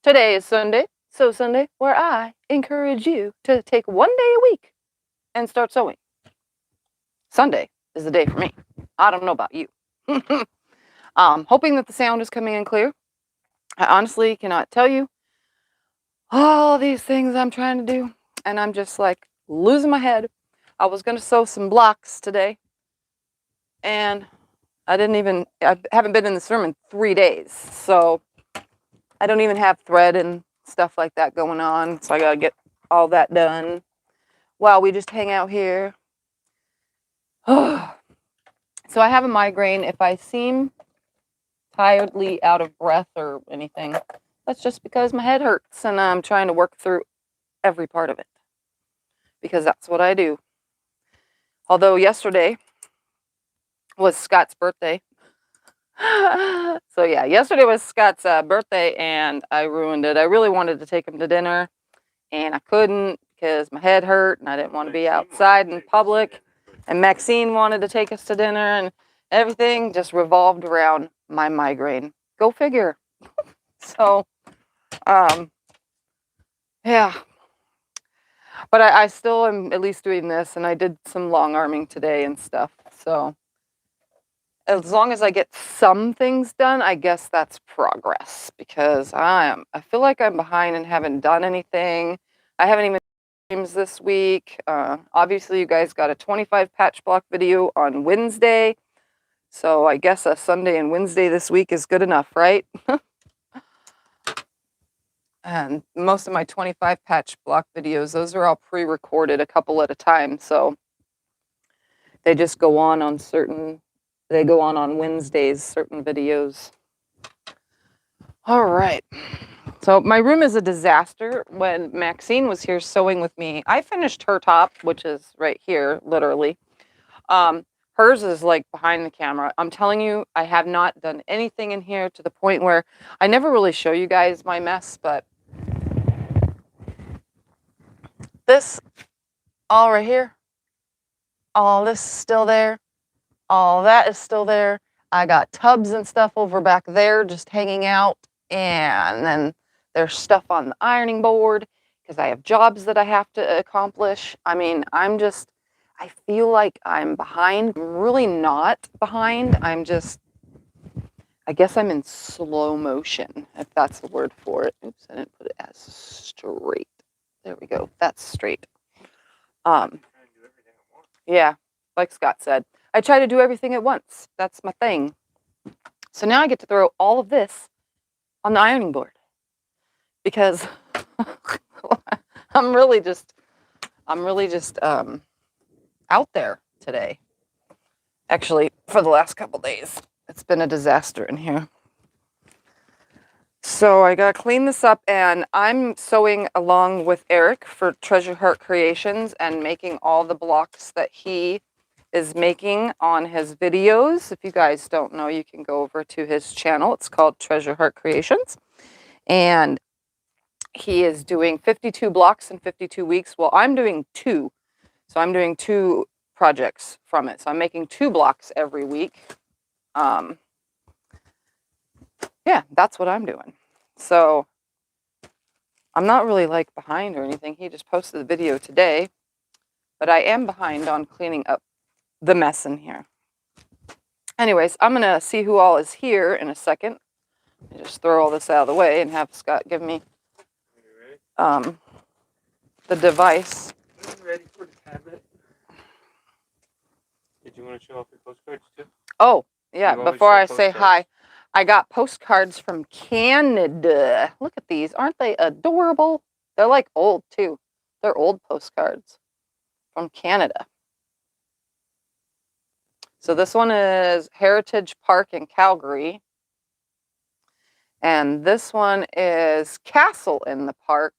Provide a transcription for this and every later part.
Today is Sunday, Sunday, where I encourage you to take one day a week and start sewing. Sunday is the day for me. I don't know about you. Hoping that the sound is coming in clear. I honestly cannot tell you all these things I'm trying to do, and I'm just like losing my head. I was going to sew some blocks today, and I haven't been in this room in 3 days, so I don't even have thread and stuff like that going on, so I gotta get all that done while we just hang out here. So I have a migraine. If I seem tiredly out of breath or anything, that's just because my head hurts and I'm trying to work through every part of it, because that's what I do. Although yesterday was Scott's birthday. So yeah, yesterday was Scott's birthday and I ruined it. I really wanted to take him to dinner and I couldn't because my head hurt and I didn't want to be outside in public. And Maxine wanted to take us to dinner and everything just revolved around my migraine. Go figure. So, yeah. But I still am at least doing this, and I did some long arming today and stuff. So as long as I get some things done, I guess that's progress, because I feel like I'm behind and haven't done anything. I haven't even streams this week. Obviously, you guys got a 25 patch block video on Wednesday. So I guess a Sunday and Wednesday this week is good enough, right? And most of my 25 patch block videos, those are all pre-recorded a couple at a time. So they just go on Wednesdays, certain videos. All right. So my room is a disaster. When Maxine was here sewing with me, I finished her top, which is right here, literally. Hers is like behind the camera. I'm telling you, I have not done anything in here to the point where I never really show you guys my mess, but this all right here, all this is still there. All that is still there. I got tubs and stuff over back there just hanging out. And then there's stuff on the ironing board because I have jobs that I have to accomplish. I mean, I feel like I'm behind. I'm really not behind. I guess I'm in slow motion, if that's the word for it. Oops, I didn't put it as straight. There we go. That's straight. Yeah, like Scott said. I try to do everything at once. That's my thing. So now I get to throw all of this on the ironing board because I'm really just out there today. Actually, for the last couple days, it's been a disaster in here. So I gotta clean this up, and I'm sewing along with Eric for Treasure Heart Creations and making all the blocks that he is making on his videos. If you guys don't know, you can go over to his channel. It's called Treasure Heart Creations. And he is doing 52 blocks in 52 weeks. Well, I'm doing 2. So I'm doing 2 projects from it. So I'm making 2 blocks every week. Yeah, that's what I'm doing. So I'm not really like behind or anything. He just posted the video today. But I am behind on cleaning up the mess in here. Anyways, I'm going to see who all is here in a second. I just throw all this out of the way and have Scott give me the device. Are you ready for the tablet? Did you want to show off your postcards too? Oh, yeah, before I say hi, I got postcards from Canada. Look at these. Aren't they adorable? They're like old too. They're old postcards from Canada. So this one is Heritage Park in Calgary. And this one is Castle in the Park.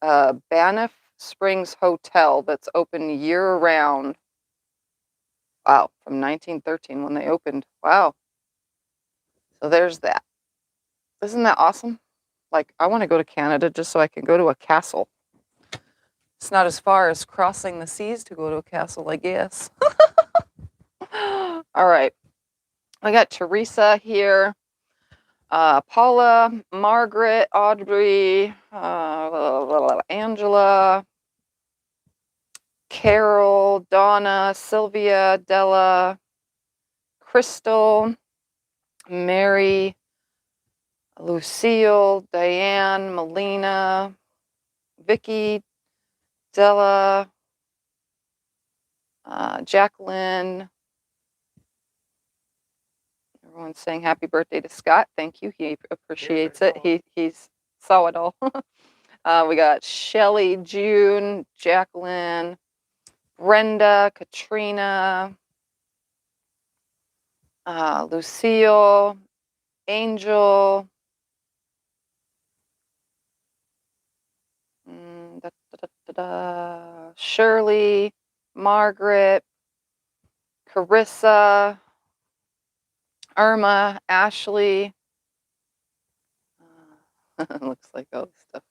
Banff Springs Hotel that's open year-round. Wow, from 1913 when they opened. Wow. So there's that. Isn't that awesome? Like, I want to go to Canada just so I can go to a castle. It's not as far as crossing the seas to go to a castle, I guess. All right. I got Teresa here. Paula, Margaret, Audrey, Angela, Carol, Donna, Sylvia, Della, Crystal, Mary, Lucille, Diane, Melina, Vicky, Della, Jacqueline. Everyone's saying happy birthday to Scott. Thank you. He appreciates it. He's saw it all. We got Shelly, June, Jacqueline, Brenda, Katrina, Lucille, Angel, Shirley, Margaret, Carissa, Irma, Ashley. Looks like all this stuff.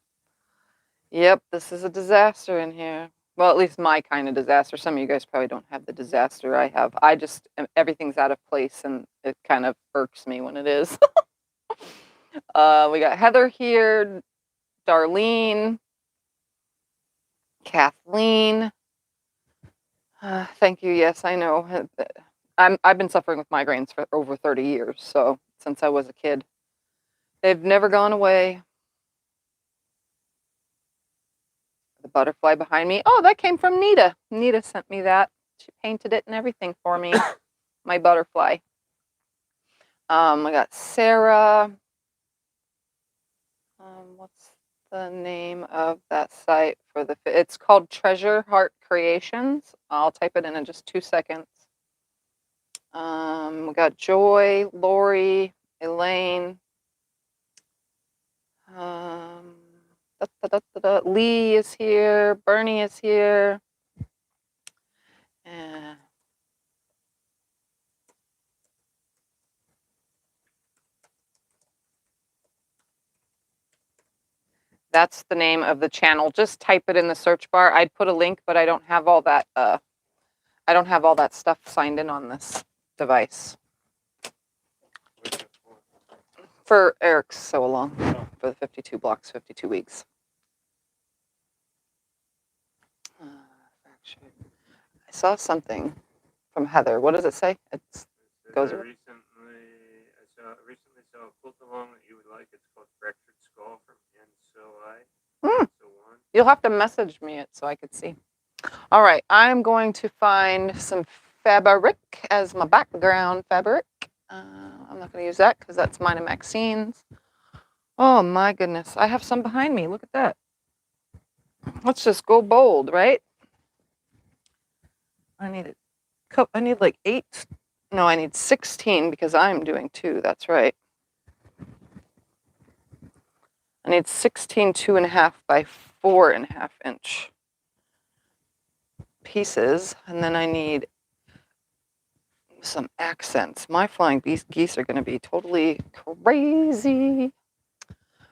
Yep, this is a disaster in here. Well, at least my kind of disaster. Some of you guys probably don't have the disaster I have. I just, everything's out of place and it kind of irks me when it is. We got Heather here, Darlene, Kathleen. Thank you. Yes, I know. I've been suffering with migraines for over 30 years. So since I was a kid, they've never gone away. The butterfly behind me. Oh, that came from Nita. Nita sent me that. She painted it and everything for me. My butterfly. I got Sarah. What's the name of that site for the? It's called Treasure Heart Creations. I'll type it in just 2 seconds. We got Joy, Lori, Elaine. Lee is here. Bernie is here. And that's the name of the channel. Just type it in the search bar. I'd put a link, but I don't have all that. I don't have all that stuff signed in on this device. For Eric's sew along for the 52 blocks, 52 weeks. I saw something from Heather. What does it say? It goes. I recently saw a quilt along that you would like. It's called Fractured Skull from NSewI. You'll have to message me it so I could see. All right, I'm going to find some fabric as my background fabric. I'm not going to use that because that's mine and Maxine's. Oh my goodness, I have some behind me. Look at that. Let's just go bold, right? I need like 8. No, I need 16 because I'm doing 2. That's right. I need 16 2.5 by 4.5 inch pieces, and then I need some accents. My flying geese are going to be totally crazy.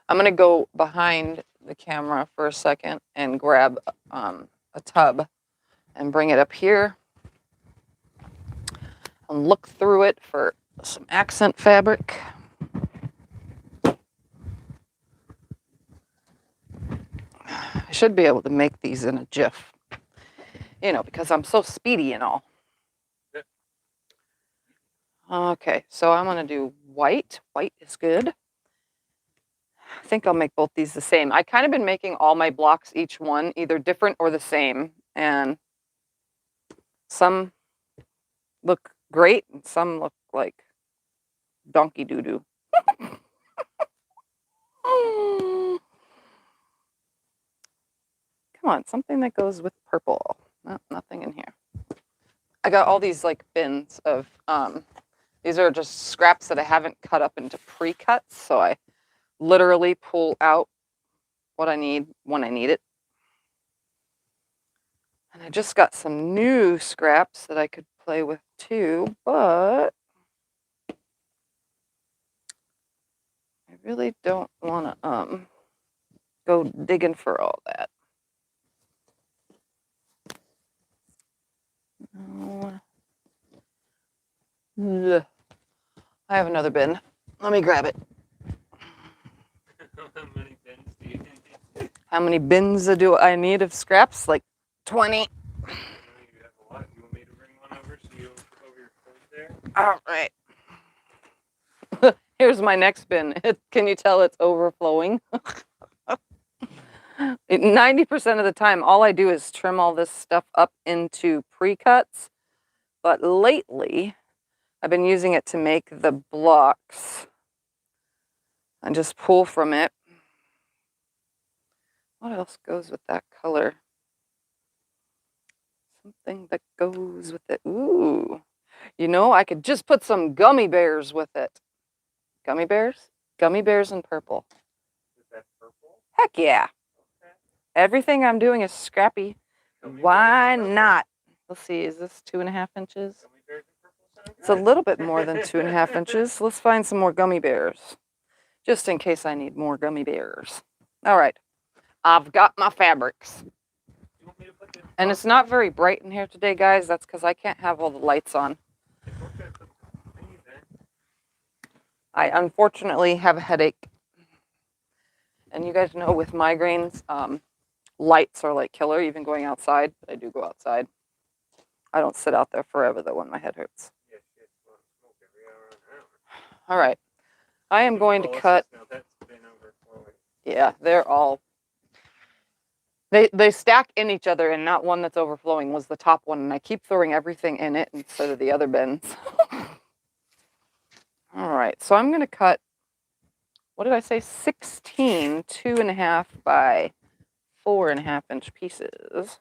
I'm going to go behind the camera for a second and grab a tub and bring it up here and look through it for some accent fabric. I should be able to make these in a jiff, you know, because I'm so speedy and all. Okay, so I'm going to do white. White is good. I think I'll make both these the same. I kind of been making all my blocks, each one, either different or the same. And some look great and some look like donkey doo-doo. Come on, something that goes with purple. No, nothing in here. I got all these like bins of, these are just scraps that I haven't cut up into pre-cuts. So I literally pull out what I need when I need it. And I just got some new scraps that I could play with too, but I really don't want to go digging for all that. I have another bin. Let me grab it. How many bins do I need of scraps? Like 20. I know you have a lot. You want me to bring one over so you don't put over your clothes there? All right. Here's my next bin. Can you tell it's overflowing? 90% of the time, all I do is trim all this stuff up into pre-cuts. But lately, I've been using it to make the blocks. And just pull from it. What else goes with that color? Something that goes with it. Ooh. You know, I could just put some gummy bears with it. Gummy bears? Gummy bears in purple. Is that purple? Heck yeah. Okay. Everything I'm doing is scrappy. Gummy Why bears in purple? not? Let's see, is this 2.5 inches? Gummy bears in purple sound It's a good. little bit more than 2.5 inches. Let's find some more gummy bears. Just in case I need more gummy bears. All right. I've got my fabrics. You want me to put the And it's not very bright in here today, guys. That's because I can't have all the lights on. I unfortunately have a headache. And you guys know with migraines, lights are like killer, even going outside. But I do go outside. I don't sit out there forever, though, when my head hurts. Yeah, shit, well, smoke every hour and an hour. All right. I am going to cut. Now that's been overflowing. Yeah, they're all. They stack in each other, and not one that's overflowing was the top one. And I keep throwing everything in it instead of the other bins. All right, so I'm going to cut, what did I say, 16 2.5 by 4.5 inch pieces.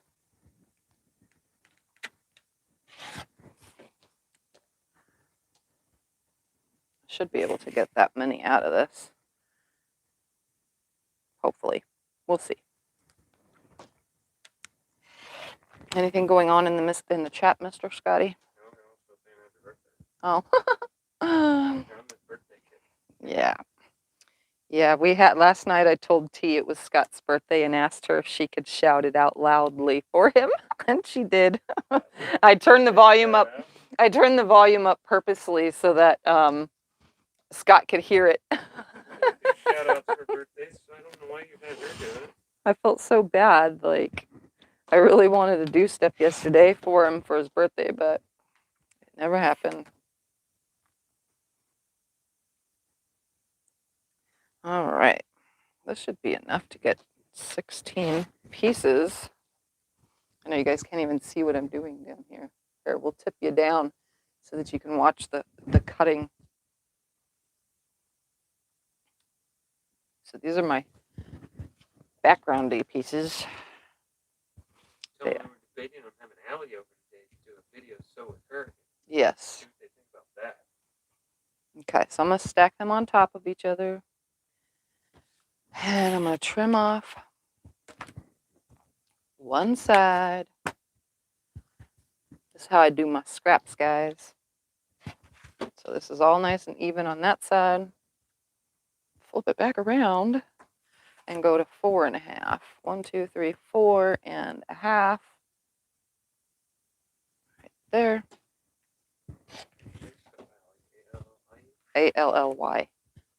Should be able to get that many out of this. Hopefully. We'll see. Anything going on in the chat, Mr. Scotty? No, they're also saying happy birthday. Oh. Grandma's birthday kid. Yeah. Yeah, we had last night. I told T it was Scott's birthday and asked her if she could shout it out loudly for him, and she did. I turned the volume up. I turned the volume up purposely so that Scott could hear it. Shout outs for birthdays, so I don't know why you had her do it. I felt so bad. Like, I really wanted to do stuff yesterday for him for his birthday, but it never happened. All right. This should be enough to get 16 pieces. I know you guys can't even see what I'm doing down here. Here, we'll tip you down so that you can watch the cutting. So these are my backgroundy pieces. So when we were debating on having Allie over today to do a video sew with her. Yes. See what they think about that. Okay, so I'm going to stack them on top of each other. And I'm going to trim off one side. This is how I do my scraps, guys. So this is all nice and even on that side. Flip it back around and go to 4.5. 1, 2, 3, 4.5. Right there. A-L-L-Y.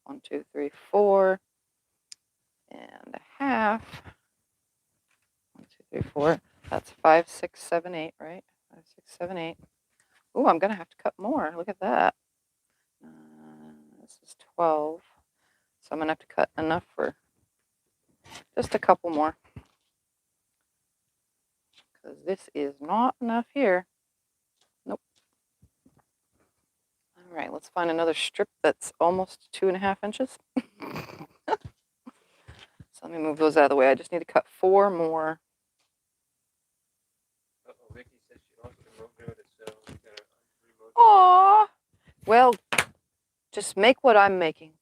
1, 2, 3, 4.5. 1, 2, 3, 4. That's 5, 6, 7, 8, right? 5, 6, 7, 8. Ooh, I'm gonna have to cut more. Look at that. This is 12. So I'm gonna have to cut enough for just a couple more. Because this is not enough here. Nope. All right, let's find another strip that's almost 2.5 inches. So let me move those out of the way. I just need to cut 4 more. Uh-oh, Vicky says she lost her mojo to sew. We gotta remojo. Aww. Well, just make what I'm making.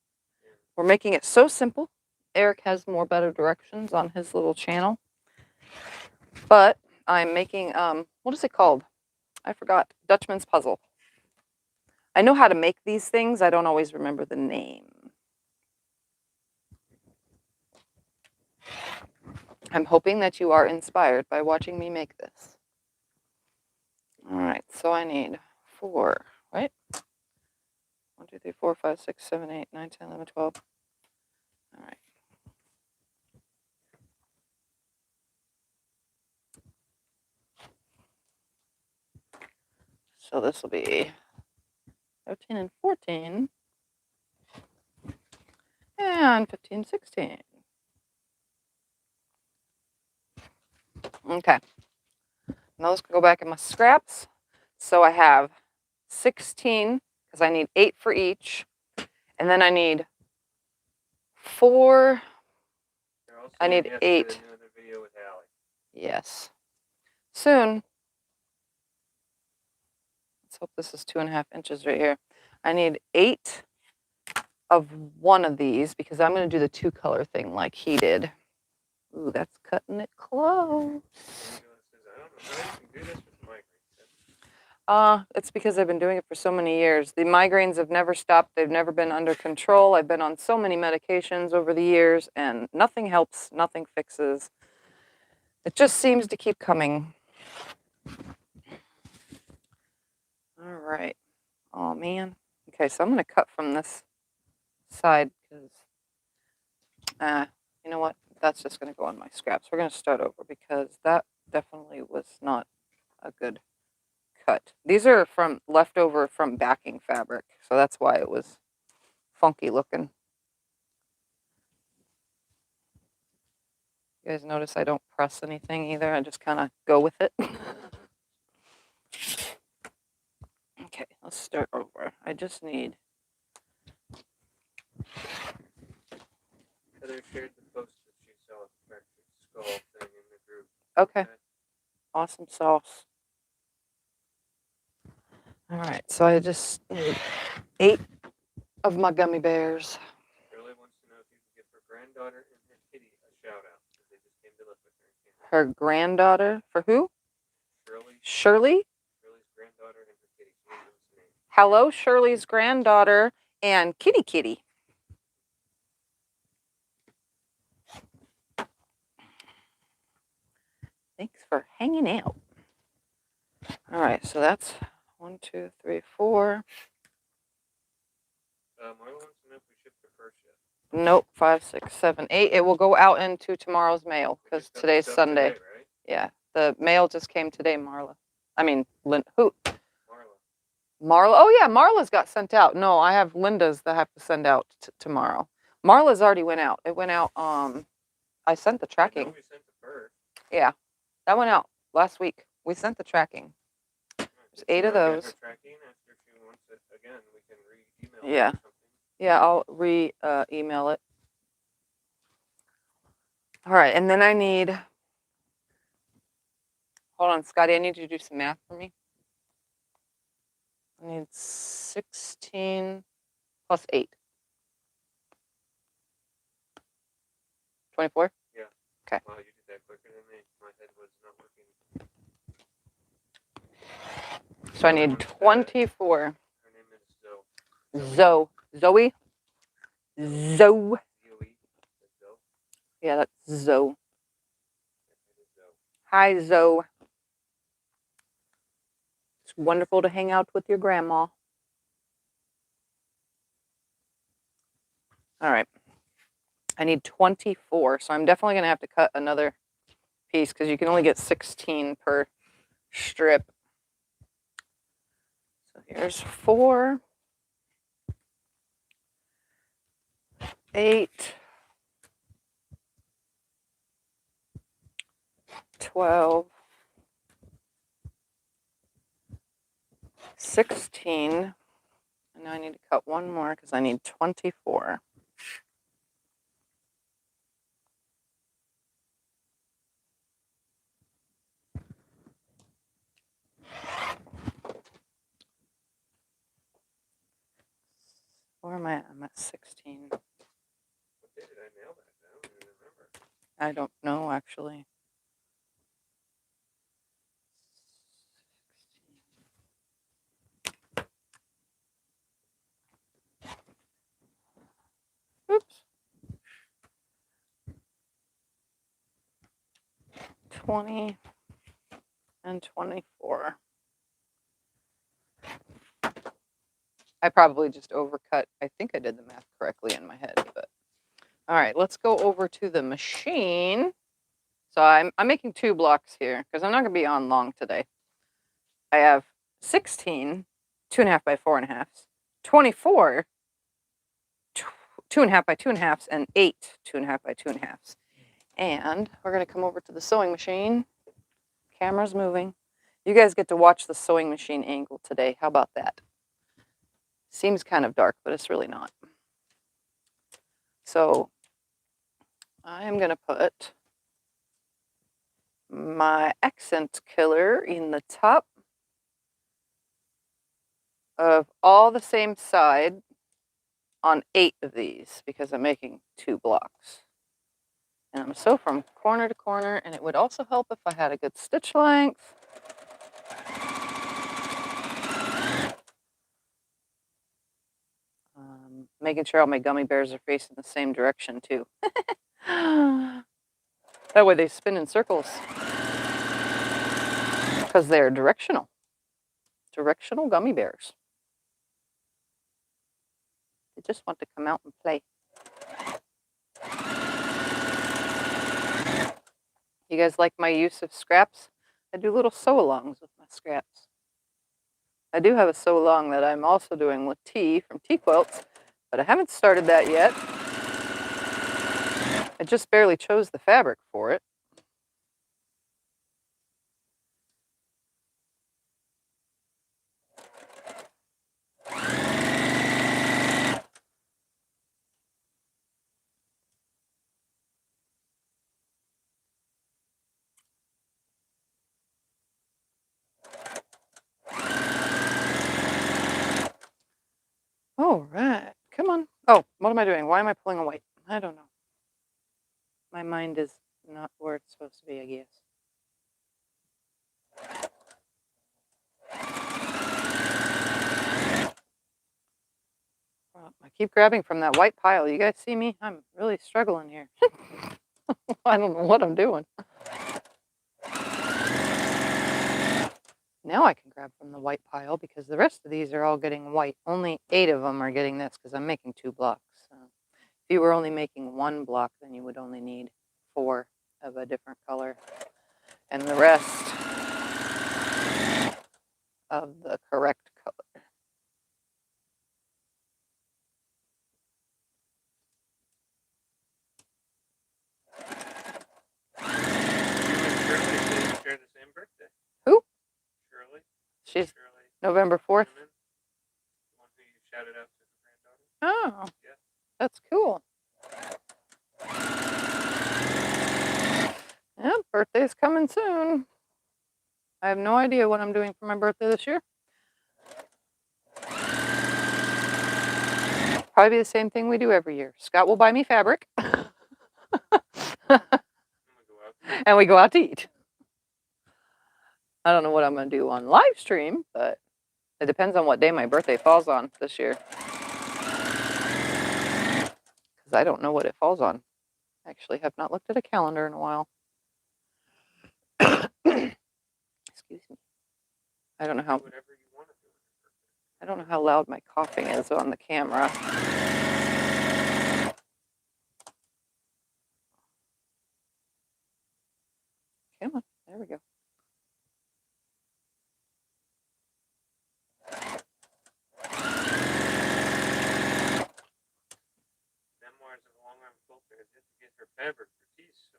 We're making it so simple. Eric has more better directions on his little channel. But I'm making, what is it called? I forgot. Dutchman's Puzzle. I know how to make these things. I don't always remember the name. I'm hoping that you are inspired by watching me make this. All right, so I need 4, right? 1, 2, 3, 4, 5, 6, 7, 8, 9, 10, 11, 12. All right. So this will be 13 and 14. And 15, 16. Okay. Now those can go back in my scraps. So I have 16, because I need 8 for each. And then I need 4. I need 8. Another video with Allie. Yes. Soon. Let's hope this is 2.5 inches right here. I need 8 of one of these because I'm going to do the 2-color thing like he did. Ooh, that's cutting it close. It's because I've been doing it for so many years. The migraines have never stopped. They've never been under control. I've been on so many medications over the years, and nothing helps, nothing fixes. It just seems to keep coming. All right. Oh, man. Okay, so I'm going to cut from this side because, you know what? That's just going to go on my scraps. We're going to start over because that definitely was not a good cut. These are from leftover from backing fabric, so that's why it was funky looking. You guys notice I don't press anything either. I just kind of go with it. Okay, let's start over. I just need... Heather shared the post that she saw the fractured skull thing in the group. Okay. Awesome sauce. All right, so I just need 8 of my gummy bears. Shirley wants to know if you can give her granddaughter and her kitty a shout out because they just came to live with her. Her granddaughter, for who? Shirley. Shirley? Shirley's granddaughter and her kitty. Hello, Shirley's granddaughter and kitty kitty. Thanks for hanging out. All right, so that's 1, 2, 3, 4. Marla wants to know if we shipped her first yet. Nope, 5, 6, 7, 8. It will go out into tomorrow's mail because today's Sunday. Today, right? Yeah, the mail just came today, Marla. I mean, who? Marla. Marla. Oh yeah, Marla's got sent out. No, I have Linda's that have to send out tomorrow. Marla's already went out. It went out. I sent the tracking. I know we sent the first. Yeah, that went out last week. We sent the tracking. There's 8 of those. Tracking after she wants it again, we can re-email Yeah. it or something. Yeah, I'll email it. All right, and then I need. Hold on, Scotty. I need you to do some math for me. I need 16 plus 8. 24? Yeah. Okay. Wow, you did that quicker than me. My head was not working. So I need 24. Her name is Zoe. Zoe? Zoe. Yeah, that's Zoe. Hi, Zoe. It's wonderful to hang out with your grandma. All right. I need 24, so I'm definitely going to have to cut another piece because you can only get 16 per strip. So here's 4, 8, 12, 16, and now I need to cut one more because I need 24. Where am I at? I'm at 16. What day did I mail that? I don't even remember. I don't know, actually. Oops. 20 and 24. I probably just overcut. I think I did the math correctly in my head, but all right, let's go over to the machine. So I'm making 2 blocks here because I'm not going to be on long today. I have 16 2.5 by 4.5, 24 2.5 by 2.5, and 8 2.5 by 2.5. And we're going to come over to the sewing machine. Camera's moving. You guys get to watch the sewing machine angle today. How about that? Seems kind of dark, but it's really not. So I am going to put my accent killer in the top of all the same side on 8 of these because I'm making 2 blocks. And I'm going to sew from corner to corner, and it would also help if I had a good stitch length. Making sure all my gummy bears are facing the same direction too. That way they spin in circles because they're directional. Directional gummy bears. They just want to come out and play. You guys like my use of scraps? I do little sew-alongs with my scraps. I do have a sew-along that I'm also doing with T from T Quilts, but I haven't started that yet. I just barely chose the fabric for it. All right, come on. Oh, what am I doing? Why am I pulling a white? I don't know. My mind is not where it's supposed to be, I guess. Well, I keep grabbing from that white pile. You guys see me? I'm really struggling here. I don't know what I'm doing. Now I can grab from the white pile because the rest of these are all getting white. Only 8 of them are getting this because I'm making 2 blocks. So if you were only making 1 block, then you would only need 4 of a different color. And the rest of the correct color. Share the same birthday. Who? Shirley. She's Shirley. November 4th. The one who you shouted out to her granddaughter. Oh, Yeah. That's cool. Yeah, birthday's coming soon. I have no idea what I'm doing for my birthday this year. Probably the same thing we do every year. Scott will buy me fabric. And we go out to eat. I don't know what I'm going to do on live stream, but it depends on what day my birthday falls on this year. Because I don't know what it falls on. Actually, have not looked at a calendar in a while. Excuse me. I don't know how. I don't know how loud my coughing is on the camera. Come on, there we go. Memoirs of a long-arm quilter. I did get her fabric for tees so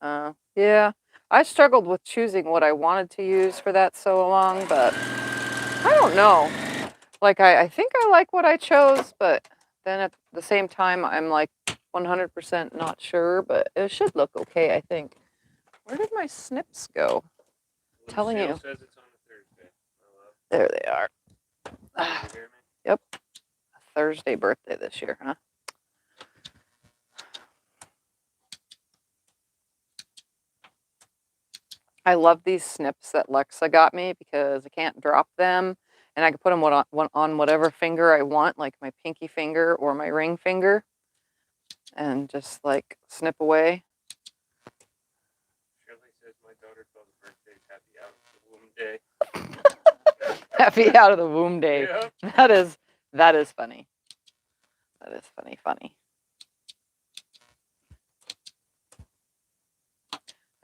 long. Yeah, I struggled with choosing what I wanted to use for that sew along, but I don't know. Like, I think I like what I chose, but then at the same time, I'm like 100% not sure, but it should look okay, I think. Where did my snips go? Telling you. Says it's on a Thursday. There they are. You hear me? Yep. A Thursday birthday this year, huh? I love these snips that Lexa got me because I can't drop them, and I can put them on whatever finger I want, like my pinky finger or my ring finger, and just like snip away. Shirley says my daughter calls birthdays happy out of the womb day. Happy out of the womb day. Yep. That is funny. That is funny.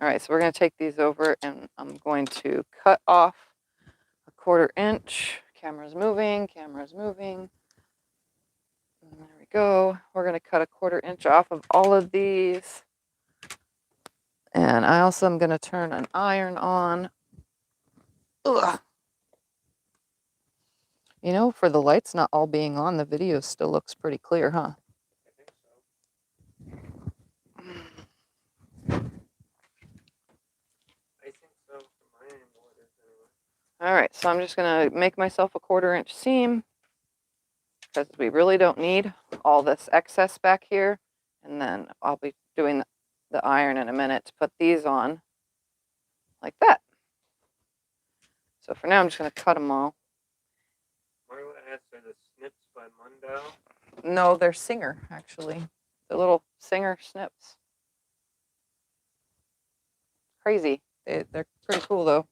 All right, so we're going to take these over, and I'm going to cut off a 1/4 inch. Camera's moving, camera's moving. And there we go. We're going to cut 1/4 inch off of all of these. And I also am going to turn an iron on. Ugh. You know, for the lights not all being on, the video still looks pretty clear, huh? I think so. I think so from my angle it is anyway. All right, so I'm just going to make myself a 1/4 inch seam because we really don't need all this excess back here. And then I'll be doing the iron in a minute to put these on like that. So for now, I'm just going to cut them all. Marla asked, are the snips by Mundell? No, they're Singer, actually. They're little Singer snips. Crazy. They're pretty cool, though.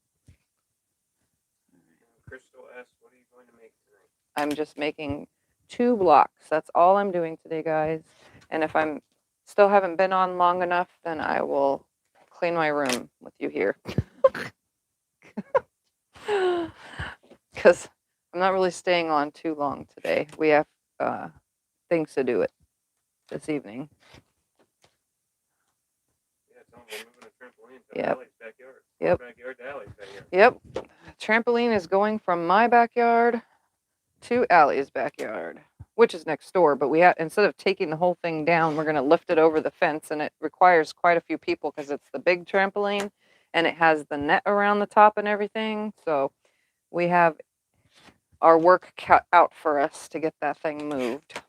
Crystal asked, what are you going to make tonight? I'm just making 2 blocks. That's all I'm doing today, guys. And if I'm still haven't been on long enough, then I will clean my room with you here. Because I'm not really staying on too long today. We have things to do it this evening. Yeah, tell them we're moving a trampoline to Yep. Allie's backyard. Yep. Backyard to Allie's backyard. Yep. Trampoline is going from my backyard to Allie's backyard, which is next door. But we instead of taking the whole thing down, we're going to lift it over the fence, and it requires quite a few people because it's the big trampoline, and it has the net around the top and everything. So we have our work cut out for us to get that thing moved.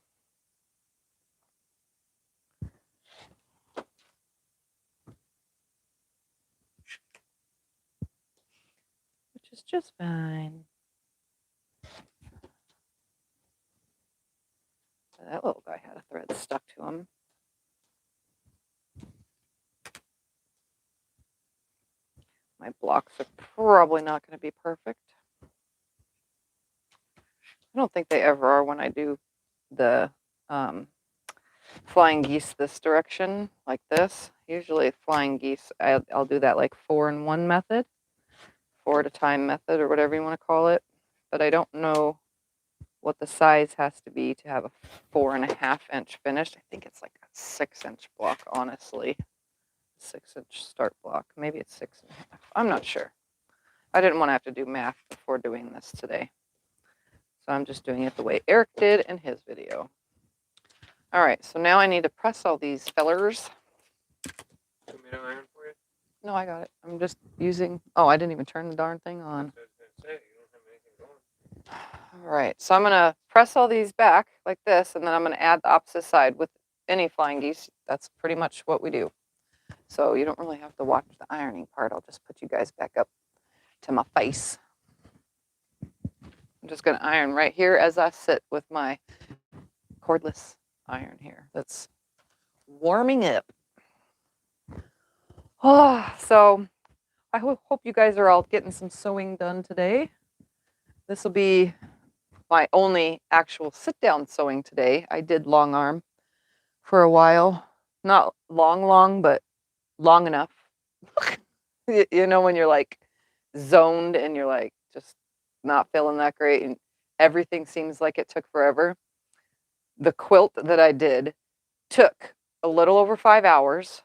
Which is just fine. That little guy had a thread stuck to him. My blocks are probably not going to be perfect. I don't think they ever are when I do the flying geese this direction, like this. Usually flying geese, I'll do that like 4-in-1 method, 4 at a time method, or whatever you want to call it. But I don't know what the size has to be to have a 4.5 inch finish. I think it's like a 6-inch block, honestly. 6-inch start block. Maybe it's 6.5. I'm not sure. I didn't want to have to do math before doing this today. So I'm just doing it the way Eric did in his video. All right, so now I need to press all these fellers. You want me to iron for you? No, I got it. I'm just using, oh, I didn't even turn the darn thing on. That's what I was going to say. You don't have anything going. All right, so I'm going to press all these back like this, and then I'm going to add the opposite side with any flying geese. That's pretty much what we do. So you don't really have to watch the ironing part. I'll just put you guys back up to my face. I'm just going to iron right here as I sit with my cordless iron here. That's warming up. Oh, so I hope you guys are all getting some sewing done today. This will be my only actual sit-down sewing today. I did long arm for a while. Not long, but long enough. You know, when you're like zoned and you're like just not feeling that great and everything seems like it took forever. The quilt that I did took a little over 5 hours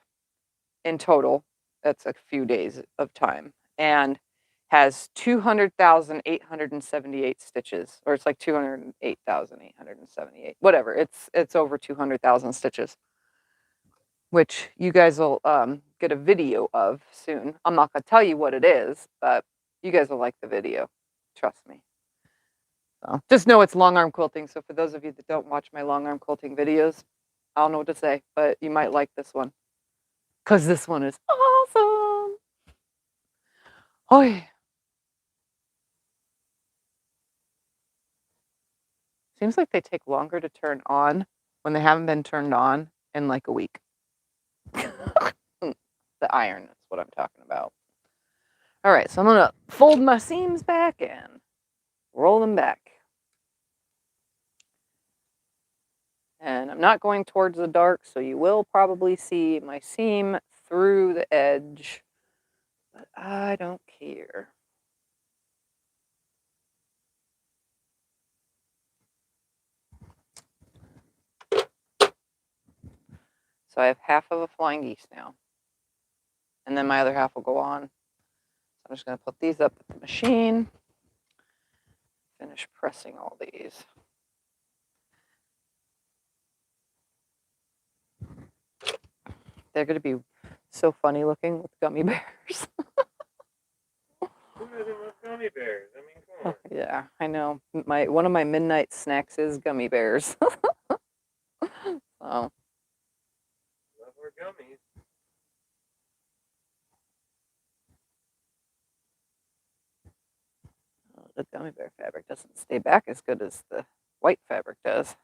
in total. That's a few days of time, and has 200,878 stitches, or it's like 208,878, whatever. It's over 200,000 stitches, which you guys will get a video of soon. I'm not gonna tell you what it is, but you guys will like the video. Trust me. So just know it's long arm quilting. So for those of you that don't watch my long arm quilting videos, I don't know what to say, but you might like this one because this one is awesome. Oh yeah. Seems like they take longer to turn on when they haven't been turned on in like a week. The iron is what I'm talking about. All right, so I'm gonna fold my seams back and roll them back. And I'm not going towards the dark, so you will probably see my seam through the edge, but I don't care. So I have half of a flying geese now. And then my other half will go on. So I'm just going to put these up at the machine. Finish pressing all these. They're going to be so funny looking with gummy bears. Who doesn't love gummy bears? I mean, come on. Yeah, I know. One of my midnight snacks is gummy bears. Oh. Love our gummies. The gummy bear fabric doesn't stay back as good as the white fabric does.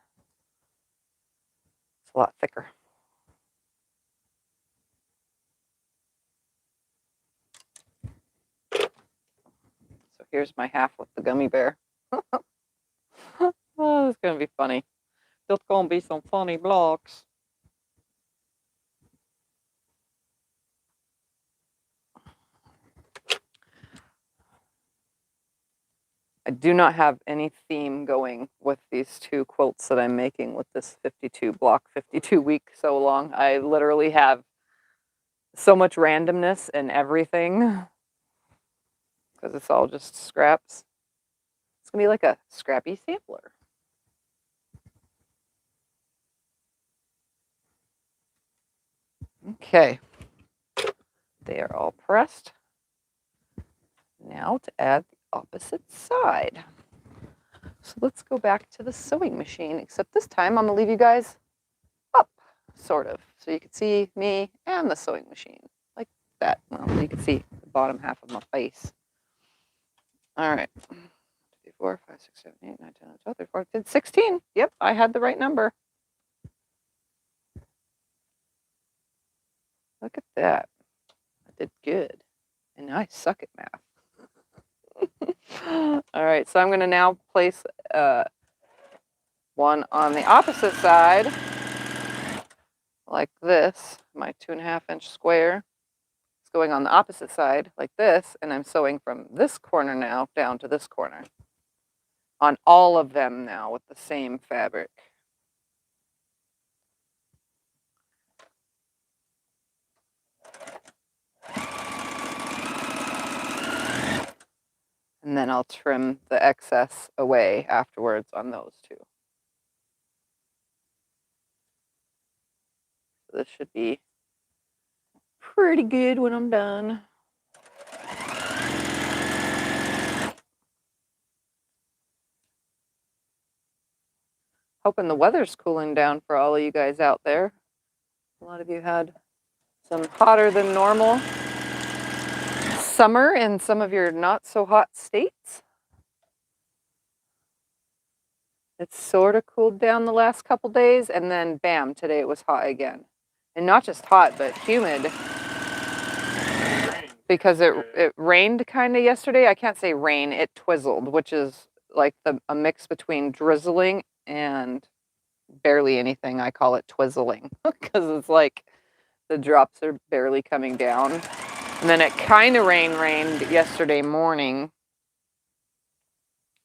It's a lot thicker. So here's my half with the gummy bear. Oh, it's going to be funny. There's going to be some funny blocks. I do not have any theme going with these two quilts that I'm making with this 52 block, 52 week sew along. I literally have so much randomness in everything because it's all just scraps. It's going to be like a scrappy sampler. Okay, they are all pressed. Now to add the opposite side. So let's go back to the sewing machine, except this time I'm gonna leave you guys up, sort of, so you can see me and the sewing machine, like that. Well, you can see the bottom half of my face. All right, 2, 3, 4, 5, 6, 7, 8, 9, 10, 11, 12, 13, 14, 15, 16. Yep, I had the right number. Look at that. I did good. And now I suck at math. All right, so I'm going to now place one on the opposite side, like this. My 2.5 inch square is going on the opposite side, like this, and I'm sewing from this corner now down to this corner on all of them now with the same fabric. And then I'll trim the excess away afterwards on those two. So this should be pretty good when I'm done. Hoping the weather's cooling down for all of you guys out there. A lot of you had some hotter than normal summer in some of your not so hot states. It's sort of cooled down the last couple days, and then bam, today it was hot again. And not just hot, but humid. Because it rained kind of yesterday. I can't say rain, it twizzled, which is like a mix between drizzling and barely anything. I call it twizzling because it's like the drops are barely coming down. And then it kind of rained yesterday morning,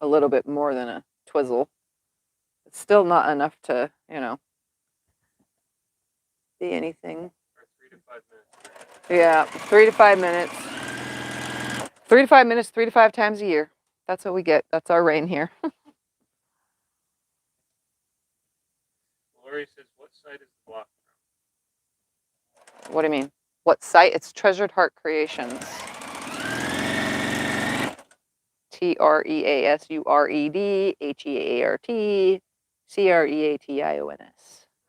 a little bit more than a twizzle. It's still not enough to, be anything. 3 to 5 minutes. Yeah, 3 to 5 minutes. 3 to 5 minutes, 3 to 5 times a year. That's what we get. That's our rain here. Lori says, what site is the block from? What do you mean? What site? It's Treasured Heart Creations. TreasuredHeart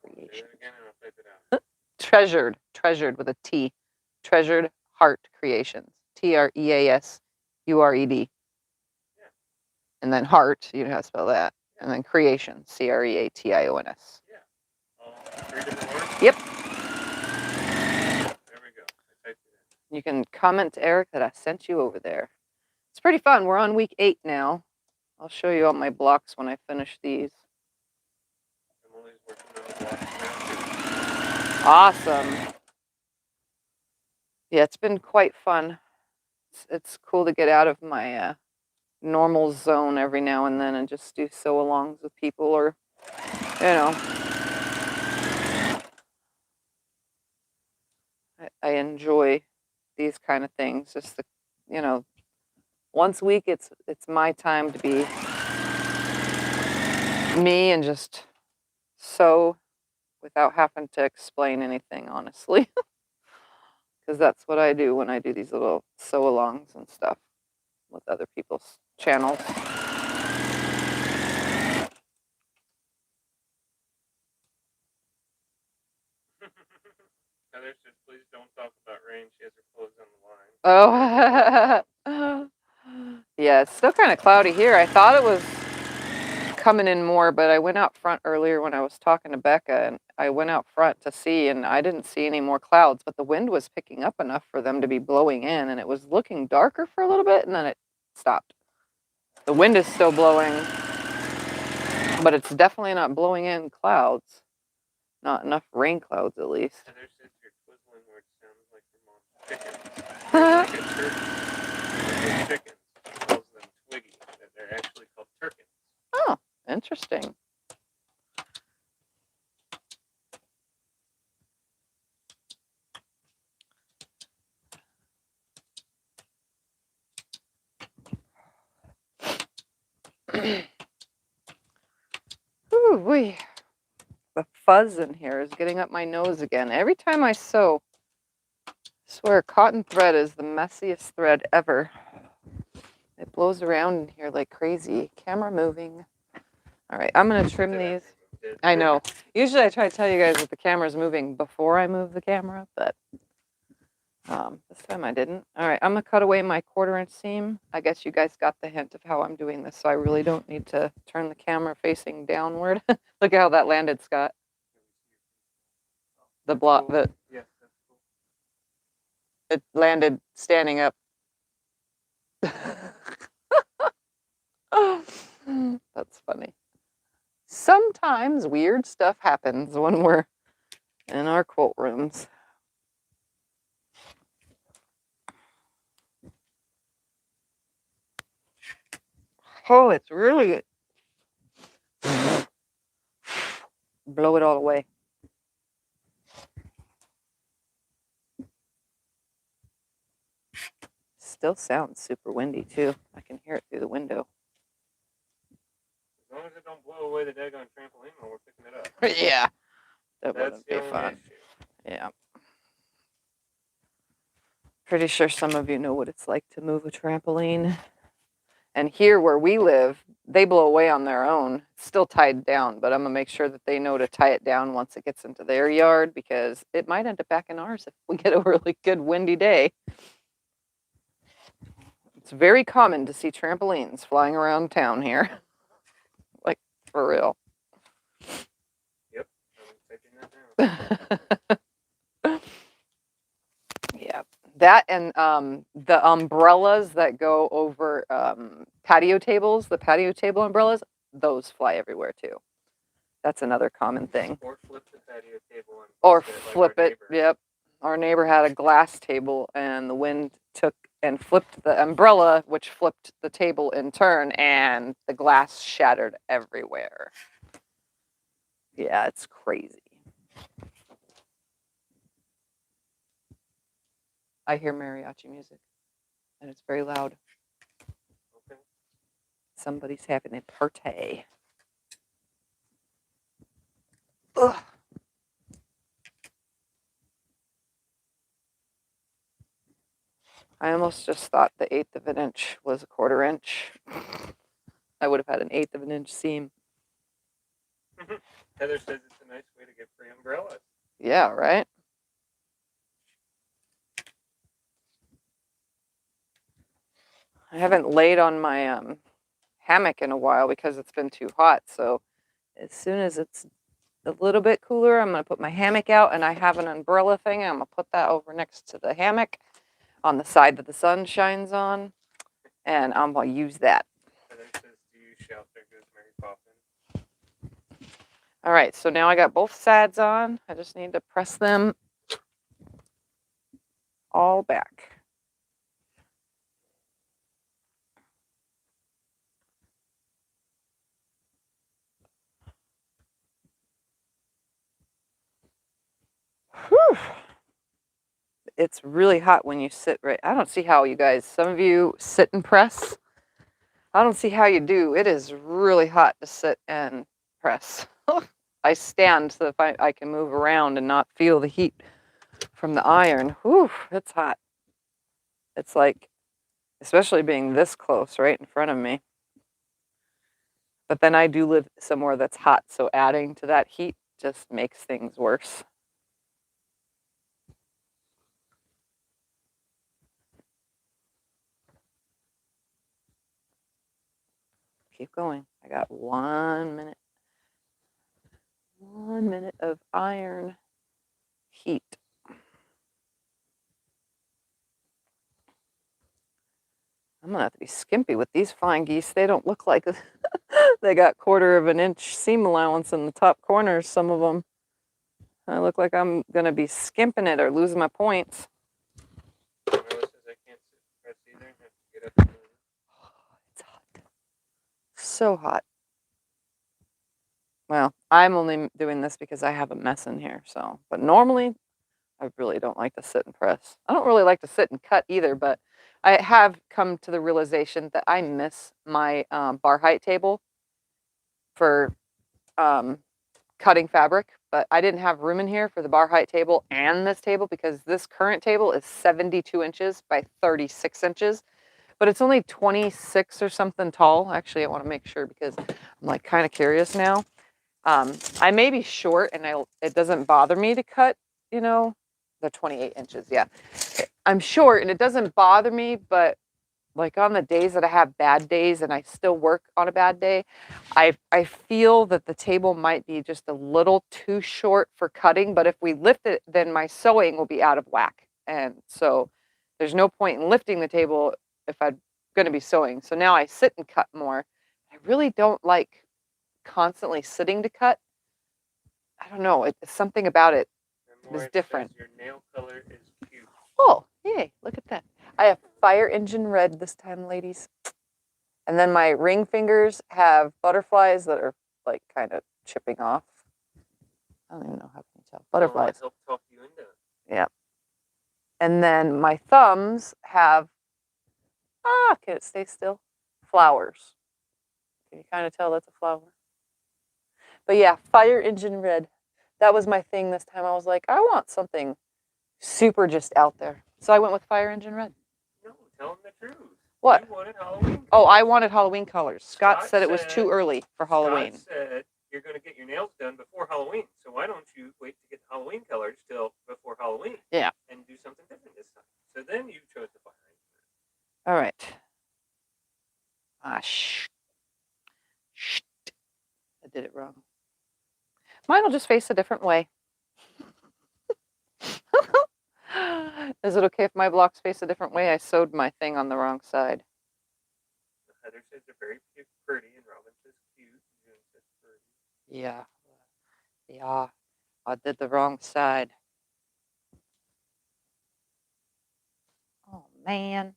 Creations. Treasured with a T. Treasured Heart Creations. Treasured. Yeah. And then heart, you know how to spell that. Yeah. And then creations, Creations. Yeah. All 3 different words? Yep. There we go. I typed it in. You can comment to Eric that I sent you over there. It's pretty fun. We're on week 8 now. I'll show you all my blocks when I finish these. Emily's working on the blocks now too. Awesome. Yeah, it's been quite fun. It's cool to get out of my normal zone every now and then and just do sew-alongs with people, or, enjoy these kind of things. Just the, you know, once a week, it's my time to be me and just sew without having to explain anything, honestly. Because that's what I do when I do these little sew-alongs and stuff with other people's channels. Heather says, please don't talk about rain. She has her clothes on the line. Oh, yeah, it's still kind of cloudy here. I thought it was coming in more, but I went out front earlier when I was talking to Becca, and I went out front to see, and I didn't see any more clouds, but the wind was picking up enough for them to be blowing in, and it was looking darker for a little bit, and then it stopped. The wind is still blowing, but it's definitely not blowing in clouds. Not enough rain clouds, at least. Heather says your twizzling word sounds like your mom's chickens. Like a turkey. Chickens. She calls them twiggy. That they're actually called turkins. Oh, interesting. Ooh, wee. The fuzz in here is getting up my nose again. Every time I sew, I swear cotton thread is the messiest thread ever. It blows around in here like crazy. Camera moving. All right, I'm gonna trim these. I know. Usually I try to tell you guys that the camera's moving before I move the camera, but this time I didn't. All right, I'm gonna cut away my 1/4" seam. I guess you guys got the hint of how I'm doing this, so I really don't need to turn the camera facing downward. Look at how that landed, Scott. The block, Yes, that's cool. it landed standing up. That's funny. Sometimes weird stuff happens when we're in our quilt rooms. Oh, it's really blow it all away. Still sounds super windy too. I can hear it through the window. As long as it don't blow away the daggone trampoline while we're picking it up. Yeah, that That's wouldn't the be only fun. issue. Yeah. Pretty sure some of you know what it's like to move a trampoline. And here where we live, they blow away on their own. It's still tied down, but I'm gonna make sure that they know to tie it down once it gets into their yard because it might end up back in ours if we get a really good windy day. It's very common to see trampolines flying around town here. Like, for real. Yep, I'm taking that down. Yeah, that and the umbrellas that go over patio tables, the patio table umbrellas, those fly everywhere too. That's another common thing. Or flip the patio table and Or twist it flip like it. Yep. Our neighbor had a glass table and the wind took and flipped the umbrella, which flipped the table in turn, and the glass shattered everywhere. Yeah, it's crazy. I hear mariachi music, and it's very loud. Okay. Somebody's having a party. Ugh. I almost just thought the 1/8 of an inch was a 1/4 inch. I would have had an 1/8 of an inch seam. Heather says it's a nice way to get free umbrellas. Yeah, right? I haven't laid on my hammock in a while because it's been too hot. So as soon as it's a little bit cooler, I'm going to put my hammock out, and I have an umbrella thing. I'm going to put that over next to the hammock on the side that the sun shines on, and I'm going to use that. Heather says, do you shout there goes Mary Poppins? All right, so now I got both sides on. I just need to press them all back. Whew. it's really hot when you sit right. I don't see how you guys, some of you sit and press. I don't see how you do. It is really hot to sit and press. I stand so that I can move around and not feel the heat from the iron. Whew, it's hot. It's like, especially being this close right in front of me. But then I do live somewhere that's hot, so adding to that heat just makes things worse. Keep going. I got 1 minute. 1 minute of iron heat. I'm gonna have to be skimpy with these fine geese. They don't look like they got 1/4 of an inch seam allowance in the top corners, some of them. I look like I'm gonna be skimping it or losing my points. Marla says I can't sit and press either. I have to get up and move. It's hot. So hot. Well, I'm only doing this because I have a mess in here, so. But normally, I really don't like to sit and press. I don't really like to sit and cut either, but I have come to the realization that I miss my bar height table for cutting fabric, but I didn't have room in here for the bar height table and this table because this current table is 72 inches by 36 inches, but it's only 26 or something tall. Actually, I want to make sure because I'm like kind of curious now. I may be short and it doesn't bother me to cut, you know, the 28 inches. Yeah. I'm short and it doesn't bother me, but like on the days that I have bad days and I still work on a bad day, I feel that the table might be just a little too short for cutting, but if we lift it, then my sewing will be out of whack. And so there's no point in lifting the table if I'm going to be sewing. So now I sit and cut more. I really don't like constantly sitting to cut. I don't know. It's something about it is different. Your nail color is cute. Oh, yay. Look at that. I have fire engine red this time, ladies. And then my ring fingers have butterflies that are like kind of chipping off. I don't even know how can you tell. Butterflies. Oh, I helped talk you into it. Yeah. And then my thumbs have, can it stay still? Flowers. Can you kind of tell that's a flower? But yeah, fire engine red. That was my thing this time. I was like, I want something super just out there. So I went with fire engine red. No, tell them the truth. What? You wanted Halloween colors. Oh, I wanted Halloween colors. Scott said it was too early for Halloween. Scott said you're going to get your nails done before Halloween. So why don't you wait to get Halloween colors till before Halloween? Yeah. And do something different this time. So then you chose the fire engine. All right. Shh. I did it wrong. Mine will just face a different way. Is it okay if my blocks face a different way? I sewed my thing on the wrong side. Heather says they're very pretty, and Robin says cute, and June says pretty. Yeah. Yeah. I did the wrong side. Oh, man.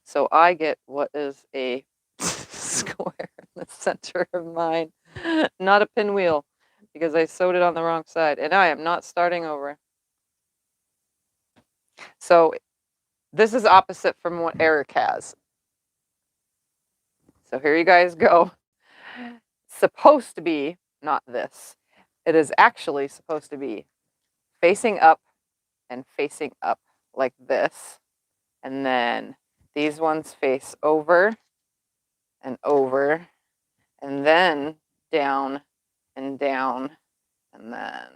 So I get what is a square in the center of mine, not a pinwheel, because I sewed it on the wrong side, and I am not starting over. So this is opposite from what Eric has. So here you guys go. Supposed to be not this. It is actually supposed to be facing up and facing up like this. And then these ones face over and over, and then down and down, and then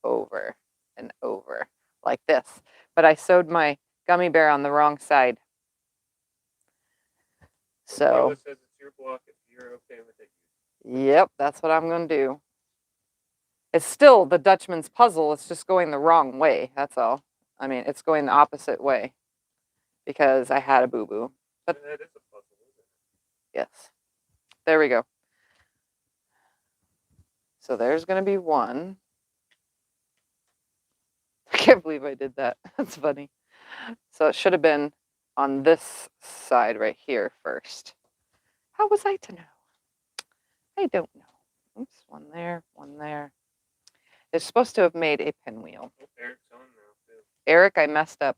over and over like this. But I sewed my gummy bear on the wrong side. So Marla says it's your block if you're okay with it. Yep, that's what I'm going to do. It's still the Dutchman's puzzle. It's just going the wrong way. That's all. I mean, it's going the opposite way because I had a boo-boo. But that is a puzzle, isn't it? Yes. There we go. So there's going to be one. I can't believe I did that. That's funny. So it should have been on this side right here first. How was I to know? I don't know. Oops, one there, one there. It's supposed to have made a pinwheel. Oh, Eric's on now, too. Eric, I messed up.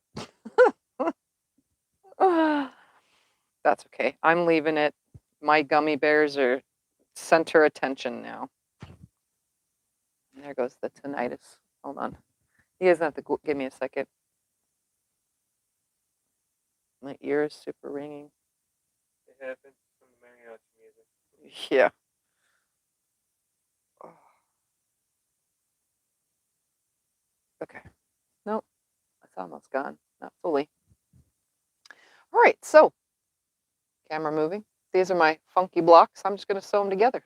That's okay. I'm leaving it. My gummy bears are center attention now. And there goes the tinnitus. Hold on. You guys have to give me a second. My ear is super ringing. It happens from the mariachi music. Yeah. Oh. Okay. Nope. It's almost gone. Not fully. All right. So, camera moving. These are my funky blocks. I'm just going to sew them together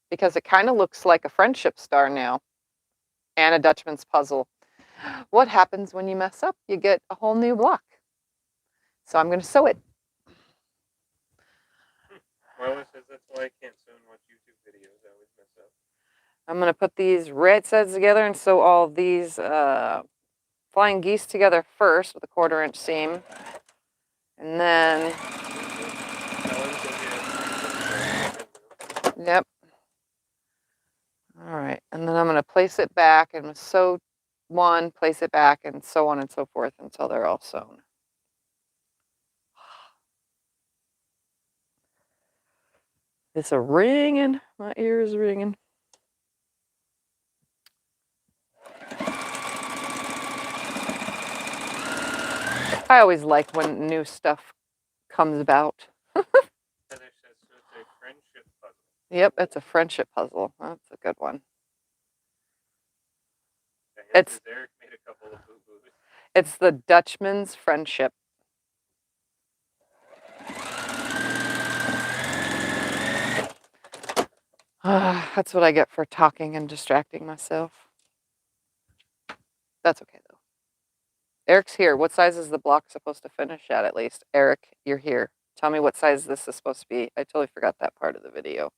because it kind of looks like a friendship star now and a Dutchman's puzzle. What happens when you mess up? You get a whole new block. So I'm going to sew it. Marla says that's why I can't sew and watch YouTube videos. I always mess up. I'm going to put these right sides together and sew all these flying geese together first with a 1/4-inch seam. And then, yep. All right. And then I'm going to place it back and sew one, place it back, and so on and so forth until they're all sewn. It's a ringing. My ear is ringing. I always like when new stuff comes about. Heather says so it's a friendship puzzle. Yep, it's a friendship puzzle. That's a good one. It's Eric made a couple of boo-boos. It's the Dutchman's friendship. That's what I get for talking and distracting myself. That's okay though. Eric's here. What size is the block supposed to finish at least? Eric, you're here. Tell me what size this is supposed to be. I totally forgot that part of the video.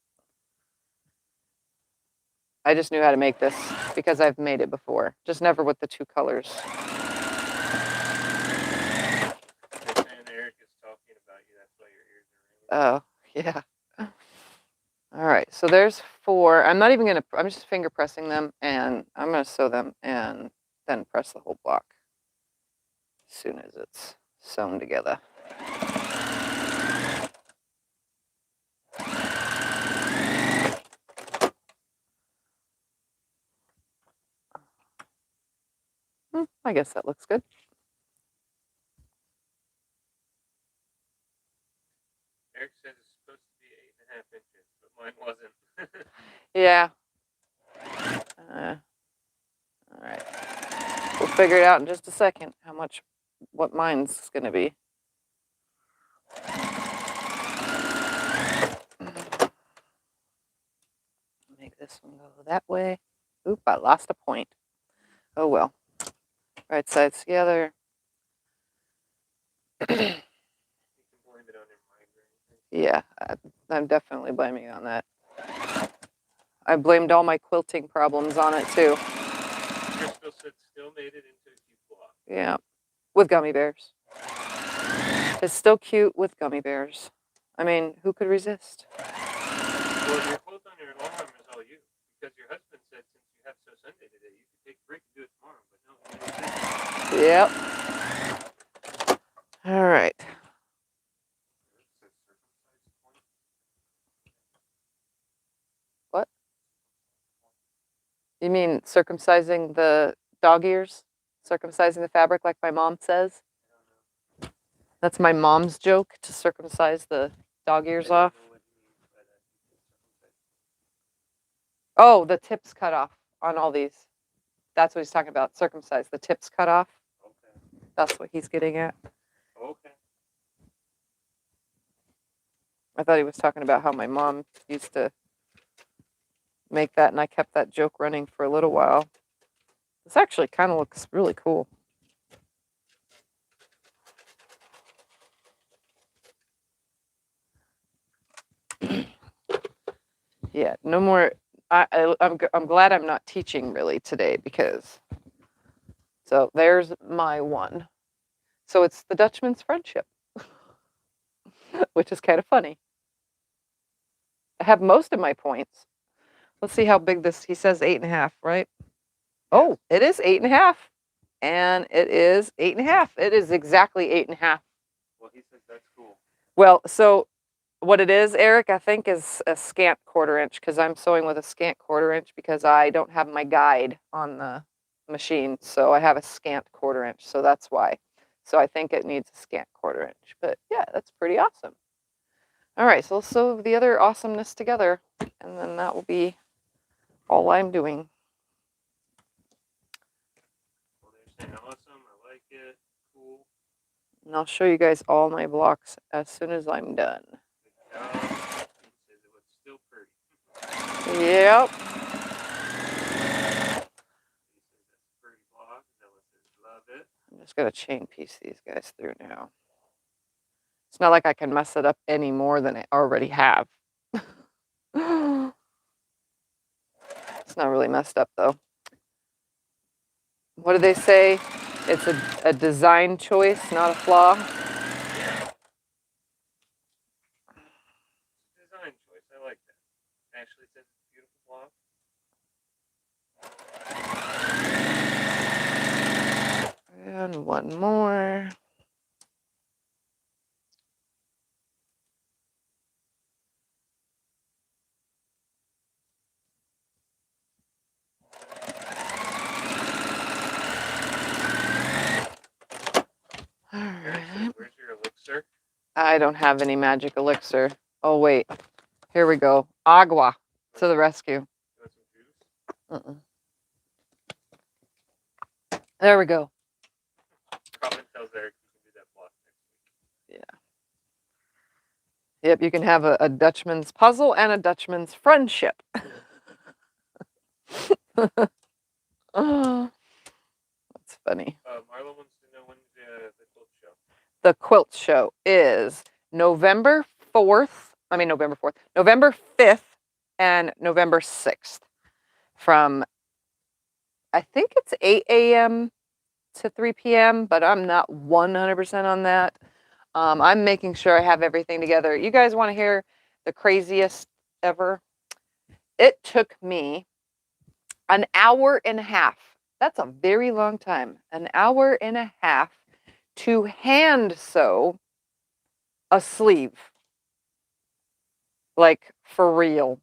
I just knew how to make this because I've made it before, just never with the 2 colors. Eric is talking about you. That's why your ears are ringing. Oh, yeah. All right, so there's 4. I'm not even gonna, I'm just finger pressing them and I'm gonna sew them and then press the whole block as soon as it's sewn together. I guess that looks good. Eric says it's supposed to be 8.5 inches, but mine wasn't. Yeah. All right. We'll figure it out in just a second what mine's gonna be. Make this one go that way. Oop, I lost a point. Oh well. Right sides together. You can blame it on your migraine. Yeah, I'm definitely blaming on that. I blamed all my quilting problems on it too. Crystal said still made it into a cute block. Yeah, with gummy bears. It's still cute with gummy bears. I mean, who could resist? Well, your quote on your alarm is all you. Because your husband said since you have So Sunday today, you could take a break and do it tomorrow. But no. Yep. All right. What? You mean circumcising the dog ears? Circumcising the fabric like my mom says? That's my mom's joke, to circumcise the dog ears off. Oh, the tips cut off on all these. That's what he's talking about. Circumcise. The tips cut off. Okay. That's what he's getting at. Okay. I thought he was talking about how my mom used to make that, and I kept that joke running for a little while. This actually kind of looks really cool. Yeah, no more. I'm glad I'm not teaching really today because. So there's my one. So it's the Dutchman's friendship, which is kind of funny. I have most of my points. Let's see how big this. He says 8.5, right? Oh, it is 8.5. and it is 8.5. It is exactly 8.5. Well, he says that's cool. Well, so what it is, Eric, I think is a scant 1/4 inch, because I'm sewing with a scant 1/4 inch because I don't have my guide on the machine. So I have a scant 1/4 inch. So that's why. So I think it needs a scant 1/4 inch. But yeah, that's pretty awesome. All right, so let's sew the other awesomeness together, and then that will be all I'm doing. Well, they're saying awesome. I like it. Cool. And I'll show you guys all my blocks as soon as I'm done. Good job. He says it looks still pretty. Yep. He says that's a pretty block. Noah says love it. I'm just going to chain piece these guys through now. It's not like I can mess it up any more than I already have. It's not really messed up though. What do they say? It's a design choice, not a flaw. Design choice. I like that. Ashley says it's a beautiful block. And one more. All right. Where's your elixir? I don't have any magic elixir. Oh, wait. Here we go. Agua to the rescue. You want some juice? There we go. Robin tells Eric you can do that block next week. Yeah. Yep, you can have a Dutchman's puzzle and a Dutchman's friendship. Oh, that's funny. Marla wants to know when the quilt show. The quilt show is November 4th. November 5th and November 6th from, I think it's 8 a.m. to 3 p.m., but I'm not 100% on that. I'm making sure I have everything together. You guys want to hear the craziest ever? It took me an hour and a half. That's a very long time. An hour and a half to hand sew a sleeve. Like, for real.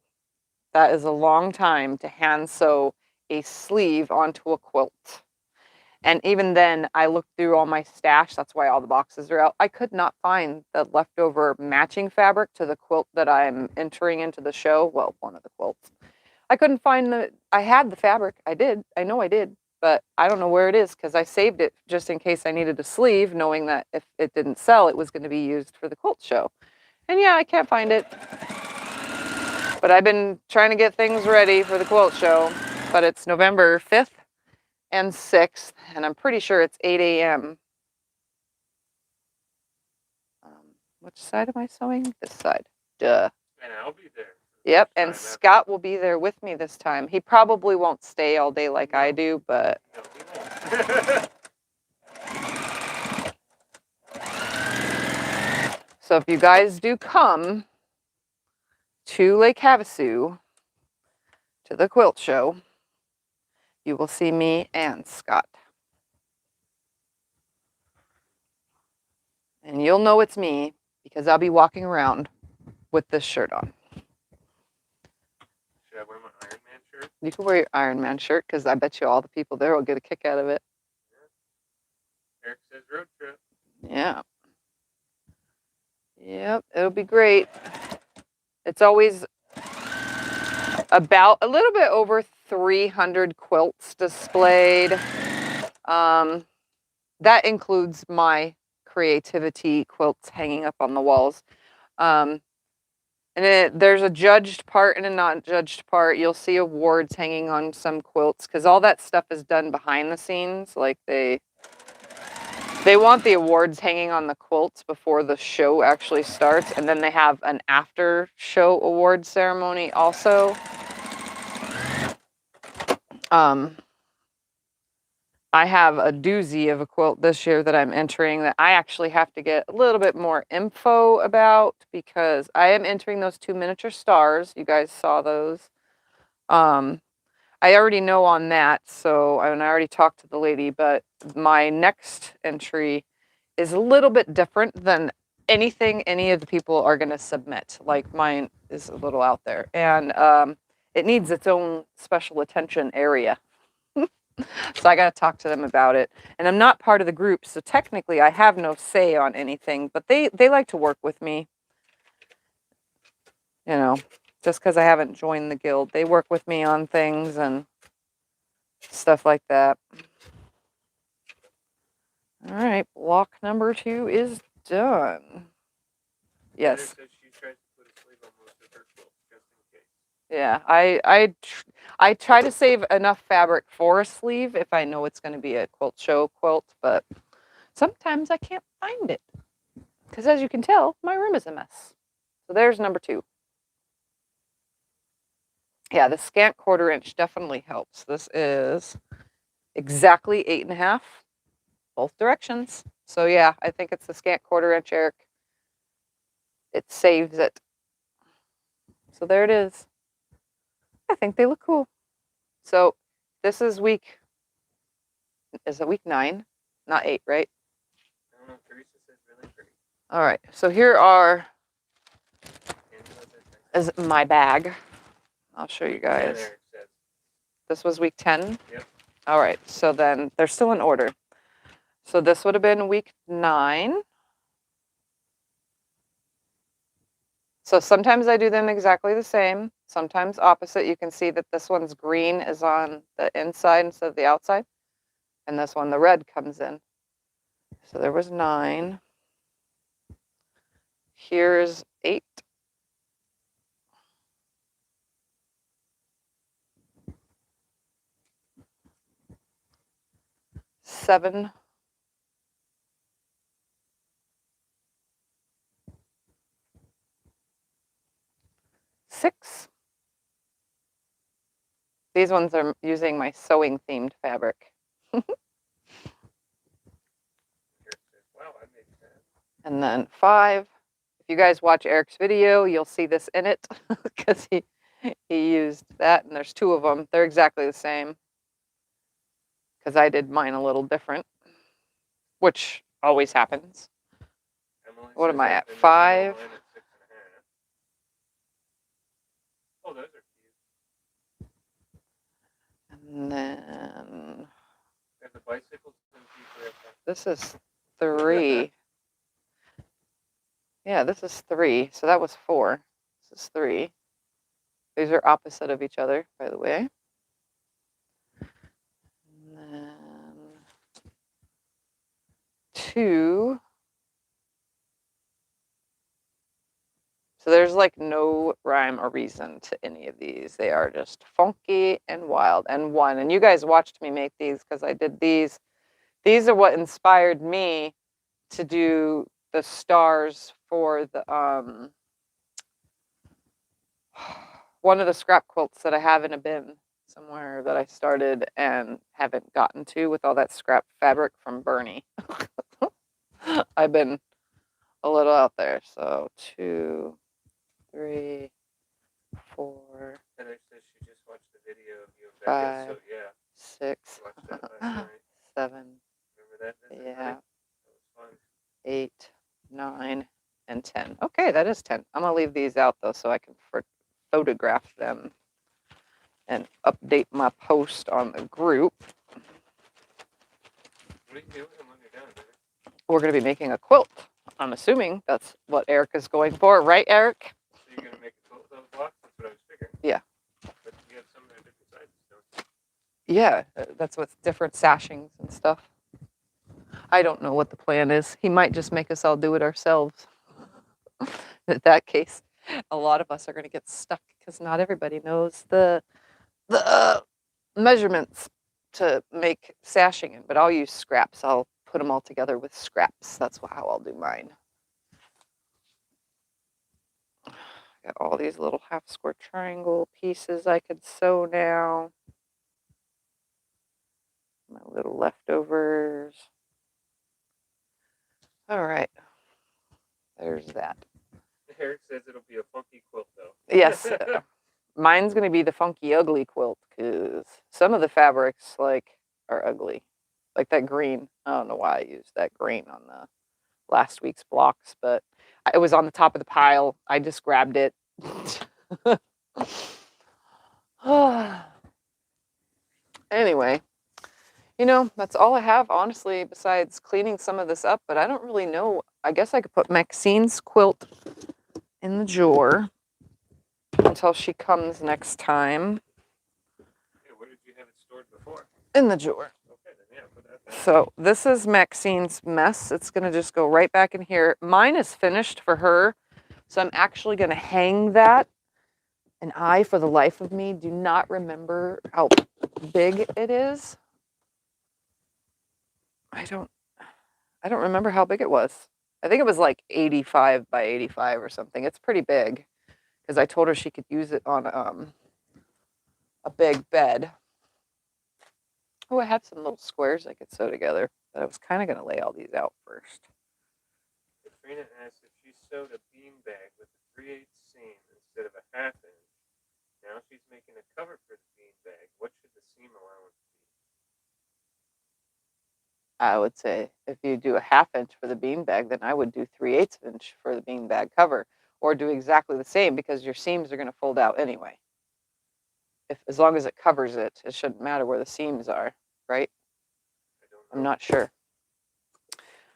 That is a long time to hand sew a sleeve onto a quilt. And even then, I looked through all my stash. That's why all the boxes are out. I could not find the leftover matching fabric to the quilt that I'm entering into the show. Well, one of the quilts. I couldn't find I had the fabric. I did. I know I did. But I don't know where it is because I saved it just in case I needed a sleeve, knowing that if it didn't sell, it was going to be used for the quilt show. And yeah, I can't find it. But I've been trying to get things ready for the quilt show. But it's November 5th and 6th, and I'm pretty sure it's 8 a.m. Which side am I sewing? This side. Duh. And I'll be there. Yep, and Scott will be there with me this time. He probably won't stay all day like I do, but... No, he won't. So if you guys do come to Lake Havasu, to the quilt show, you will see me and Scott. And you'll know it's me because I'll be walking around with this shirt on. Should I wear my Iron Man shirt? You can wear your Iron Man shirt because I bet you all the people there will get a kick out of it. Yeah. Eric says road trip. Yeah. Yep, it'll be great. It's always about a little bit over 300 quilts displayed. That includes my creativity quilts hanging up on the walls. And there's a judged part and a not judged part. You'll see awards hanging on some quilts because all that stuff is done behind the scenes. Like they want the awards hanging on the quilts before the show actually starts, and then they have an after show award ceremony also. I have a doozy of a quilt this year that I'm entering that I actually have to get a little bit more info about because I am entering those 2 miniature stars. You guys saw those. I I already know on that, so and I already talked to the lady, but my next entry is a little bit different than anything any of the people are going to submit. Like mine is a little out there, and it needs its own special attention area. So I got to talk to them about it. And I'm not part of the group, so technically I have no say on anything, but they like to work with me. You know, just because I haven't joined the guild, they work with me on things and stuff like that. All right, block number 2 is done. Yes. Heather says she tries to put a sleeve on most of her quilts just in case. Yeah, I try to save enough fabric for a sleeve if I know it's going to be a quilt show quilt, but sometimes I can't find it. Because as you can tell, my room is a mess. So there's number 2. Yeah, the scant 1/4 inch definitely helps. This is exactly 8.5, both directions. So yeah, I think it's the scant 1/4 inch, Eric. It saves it. So there it is. I think they look cool. So this is week, is it week 9? Not 8, right? I don't know. Teresa says really pretty. All right, so here are is my bag. I'll show you guys. Eric says. This was week 10? Yep. All right, so then they're still in order. So this would have been week 9. So sometimes I do them exactly the same, sometimes opposite. You can see that this one's green is on the inside instead of the outside, and this one, the red, comes in. So there was 9. Here's 8. Seven. 6. These ones are using my sewing themed fabric. Eric says, wow, that makes sense. And then 5. If you guys watch Eric's video, you'll see this in it because he used that, and there's 2 of them. They're exactly the same because I did mine a little different, which always happens. Emily What says am I that at? they make 5? mine at 6.5. Oh, those are cute. And then Have the bicycles been cheaper at that? this is 3. Yeah, this is 3. So that was 4. This is 3. These are opposite of each other, by the way. And then 2. So there's like no rhyme or reason to any of these. They are just funky and wild. And 1. And you guys watched me make these because I did these. These are what inspired me to do the stars for the one of the scrap quilts that I have in a bin somewhere that I started and haven't gotten to with all that scrap fabric from Bernie. I've been a little out there. So 2, 3, 4, Heather says she just watched the video of you and 5, Becca, so yeah, 6, watched that last night. 7, Remember that visit, yeah, honey? That was fun. 8, 9, and 10. Okay, that is 10. I'm gonna leave these out though so I can photograph them and update my post on the group. What are you doing when you're done, Heather? We're gonna be making a quilt. I'm assuming that's what Eric is going for, right, Eric? So you're going to make a quilt with those blocks? That's what I was figuring. Yeah. But you have some that are different sizes, don't you? Yeah, that's with different sashings and stuff. I don't know what the plan is. He might just make us all do it ourselves. In that case, a lot of us are going to get stuck because not everybody knows the measurements to make sashing in. But I'll use scraps. I'll put them all together with scraps. That's how I'll do mine. Got all these little half square triangle pieces I could sew now. My little leftovers. All right. There's that. Eric says it'll be a funky quilt, though. Yes. Mine's going to be the funky ugly quilt because some of the fabrics like are ugly. Like that green. I don't know why I used that green on the last week's blocks, but it was on the top of the pile. I just grabbed it. Anyway, that's all I have, honestly, besides cleaning some of this up, but I don't really know. I guess I could put Maxine's quilt in the drawer until she comes next time. Yeah, where did you have it stored before? In the drawer. Okay, then yeah, put that there. So this is Maxine's mess. It's going to just go right back in here. Mine is finished for her, so I'm actually going to hang that. And I, for the life of me, do not remember how big it is. I don't remember how big it was. I think it was like 85 by 85 or something. It's pretty big because I told her she could use it on a big bed. Oh, I have some little squares I could sew together, but I was kind of going to lay all these out first. Katrina asked if she sewed a bean bag with a 3/8 seam instead of a 1/2 inch. Now she's making a cover for the bean bag. What should the seam allowance be? I would say if you do a 1/2 inch for the bean bag, then I would do 3/8 inch for the bean bag cover, or do exactly the same because your seams are going to fold out anyway. As long as it covers it, it shouldn't matter where the seams are, right? I don't know. I'm not sure.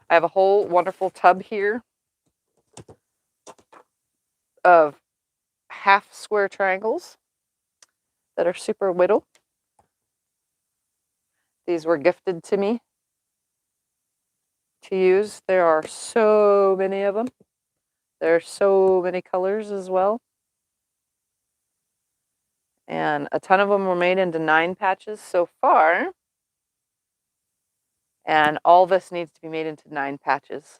I have a whole wonderful tub here of 1/2 square triangles that are super whittle. These were gifted to me to use. There are so many of them. There are so many colors as well. And a ton of them were made into 9 patches so far. And all this needs to be made into 9 patches.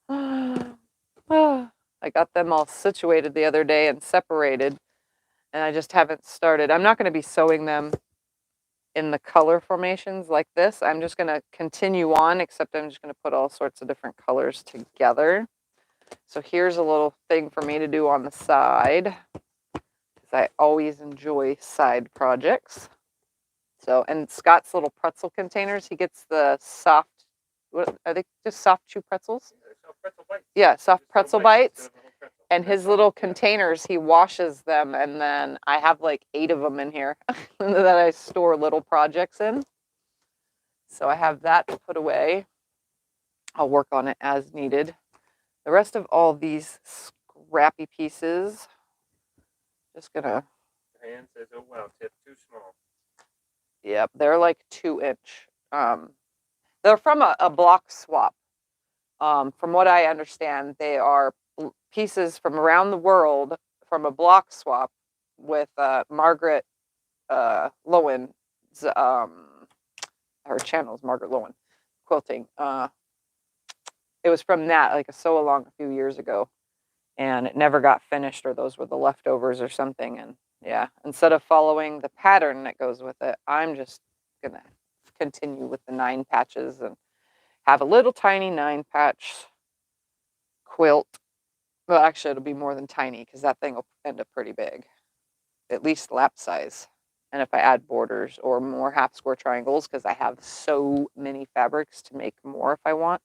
I got them all situated the other day and separated, and I just haven't started. I'm not going to be sewing them in the color formations like this. I'm just going to continue on, except I'm just going to put all sorts of different colors together. So here's a little thing for me to do on the side, because I always enjoy side projects. So, and Scott's little pretzel containers, he gets the soft, what are they, just soft chew pretzels? Yeah, soft pretzel bites. And his little containers, he washes them, and then I have like 8 of them in here that I store little projects in. So I have that to put away. I'll work on it as needed. The rest of all these scrappy pieces, just gonna. Diane says, "Oh wow, tip too small." Yep, they're like 2-inch. They're from a block swap. From what I understand, they are pieces from around the world from a block swap with Margaret Lowen's. Her channel is Margaret Lowen Quilting. It was from that, like a sew along a few years ago, and it never got finished, or those were the leftovers or something. And yeah, instead of following the pattern that goes with it, I'm just gonna continue with the 9 patches and have a little tiny 9 patch quilt. Well, actually, it'll be more than tiny because that thing will end up pretty big, at least lap size. And if I add borders or more 1/2 square triangles, because I have so many fabrics to make more if I want.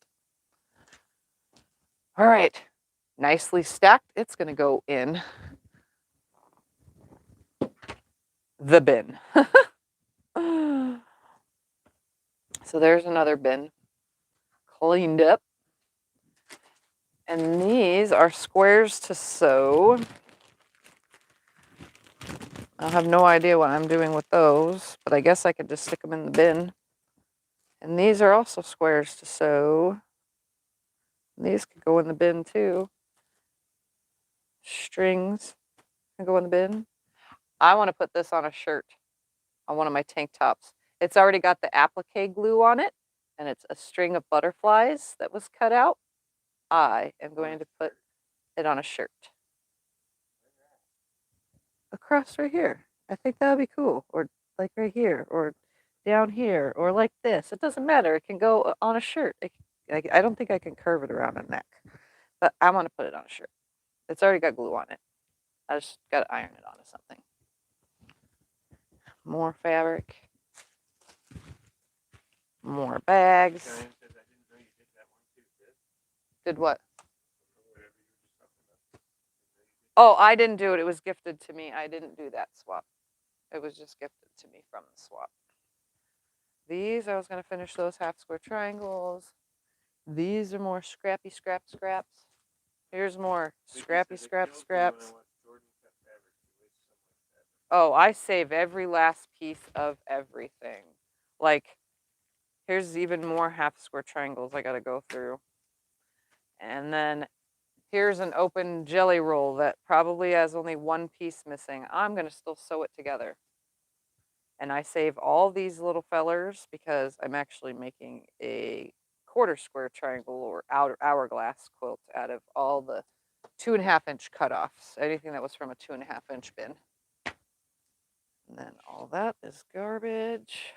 All right, nicely stacked. It's going to go in the bin. So there's another bin cleaned up. And these are squares to sew. I have no idea what I'm doing with those, but I guess I could just stick them in the bin. And these are also squares to sew. These could go in the bin too. Strings can go in the bin. I want to put this on a shirt, on one of my tank tops. It's already got the applique glue on it, and it's a string of butterflies that was cut out. I am going to put it on a shirt. Across right here. I think that would be cool. Or like right here, or down here, or like this. It doesn't matter. It can go on a shirt. I don't think I can curve it around a neck, but I want to put it on a shirt. It's already got glue on it. I just got to iron it onto something. more fabric, more bags. Diane says, I didn't know you did that one too, Sid. Did what? Whatever you were just talking about. Oh, I didn't do it. It was gifted to me. I didn't do that swap. It was just gifted to me from the swap. These, I was going to finish those half square triangles. These are more scrappy scraps. Here's more scrappy scraps. Oh, I save every last piece of everything. Like, here's even more half square triangles I got to go through. And then here's an open jelly roll that probably has only one piece missing. I'm going to still sew it together. And I save all these little fellers because I'm actually making a quarter square triangle or hourglass quilt out of all the 2.5-inch cutoffs, anything that was from a 2.5-inch bin. And then all that is garbage.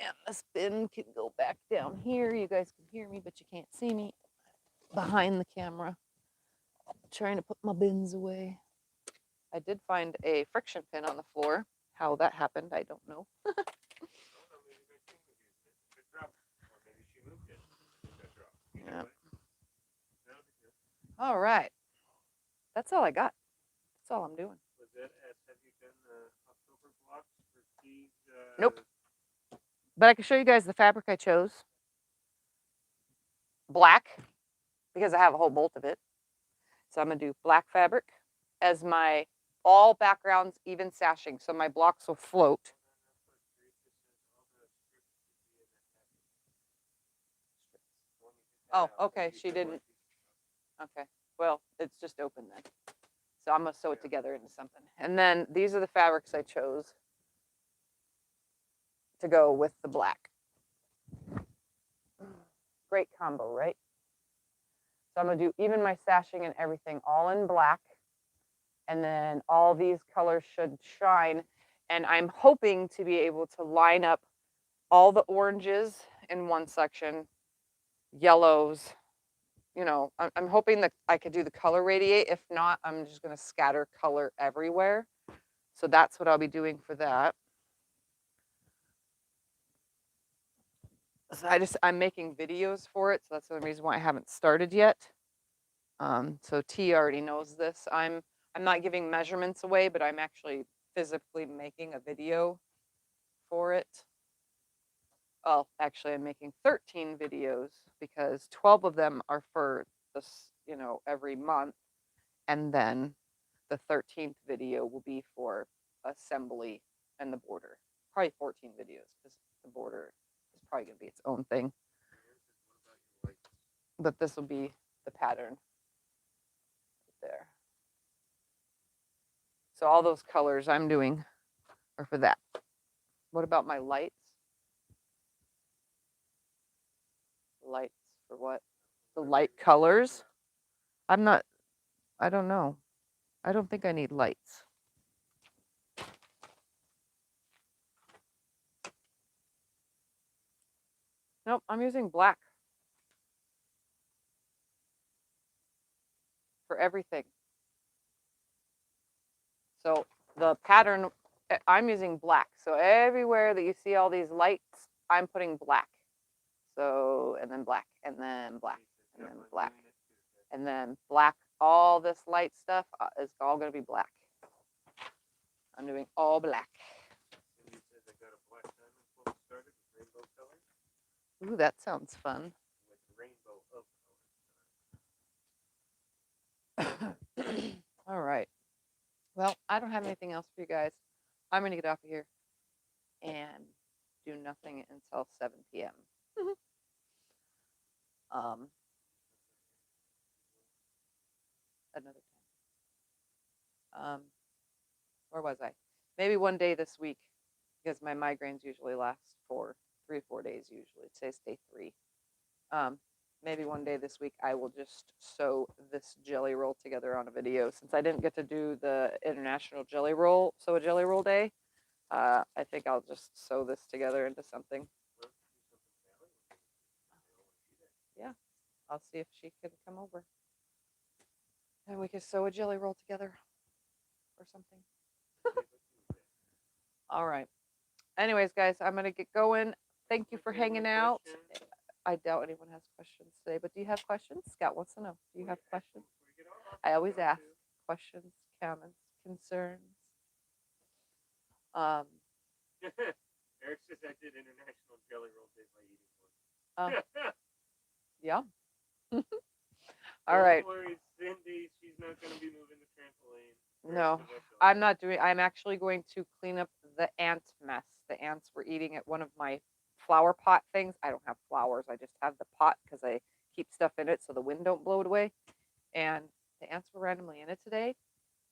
And this bin can go back down here. You guys can hear me, but you can't see me behind the camera. I'm trying to put my bins away. I did find a friction pin on the floor. How that happened, I don't know. Yeah. All right. That's all I got. That's all I'm doing. Was that have you done the October blocks for these? Nope. But I can show you guys the fabric I chose. Black, because I have a whole bolt of it. So I'm going to do black fabric as my all backgrounds even sashing. So my blocks will float. Oh, okay. She didn't. Okay. Well, it's just open then. So I'm going to sew it together into something. And then these are the fabrics I chose to go with the black. Great combo, right? So I'm going to do even my sashing and everything all in black. And then all these colors should shine. And I'm hoping to be able to line up all the oranges in one section, yellows. You know, I'm hoping that I could do the color radiate. If not, I'm just going to scatter color everywhere. So that's what I'll be doing for that. So I'm making videos for it. So that's the reason why I haven't started yet. So T already knows this. I'm not giving measurements away, but I'm actually physically making a video for it. Well, actually, I'm making 13 videos because 12 of them are for this, you know, every month. And then the 13th video will be for assembly and the border. Probably 14 videos because the border is probably going to be its own thing. But this will be the pattern there. So all those colors I'm doing are for that. What about my lights? Lights for what? The light colors? I don't know. I don't think I need lights. Nope, I'm using black for everything. So the pattern, I'm using black. So everywhere that you see all these lights, I'm putting black. So, and then black, and then black, and then black, and then black. All this light stuff is all going to be black. I'm doing all black. Ooh, that sounds fun. All right. Well, I don't have anything else for you guys. I'm going to get off of here and do nothing until 7 p.m. Another time. Where was I? Maybe one day this week, because my migraines usually last for 3 or 4 days usually. Today's day 3. Maybe one day this week I will just sew this jelly roll together on a video. Since I didn't get to do the International Jelly Roll, Sew a Jelly Roll Day, I think I'll just sew this together into something. Yeah, I'll see if she can come over. And we could sew a jelly roll together or something. All right. Anyways, guys, I'm going to get going. Thank you for Okay, any hanging out. questions? I doubt anyone has questions today, but do you have questions? Scott wants to know. Do you have questions? Before we get off, I always got ask to. questions, comments, concerns. Um, Eric says I did International Jelly Roll Day by eating uh, one. yeah. All Don't right. worry, Cindy. She's not going to be moving the trampoline. The No, rest of us I'm are. not doing. I'm actually going to clean up the ant mess. The ants were eating at one of my flower pot things. I don't have flowers. I just have the pot because I keep stuff in it so the wind don't blow it away. And the ants were randomly in it today.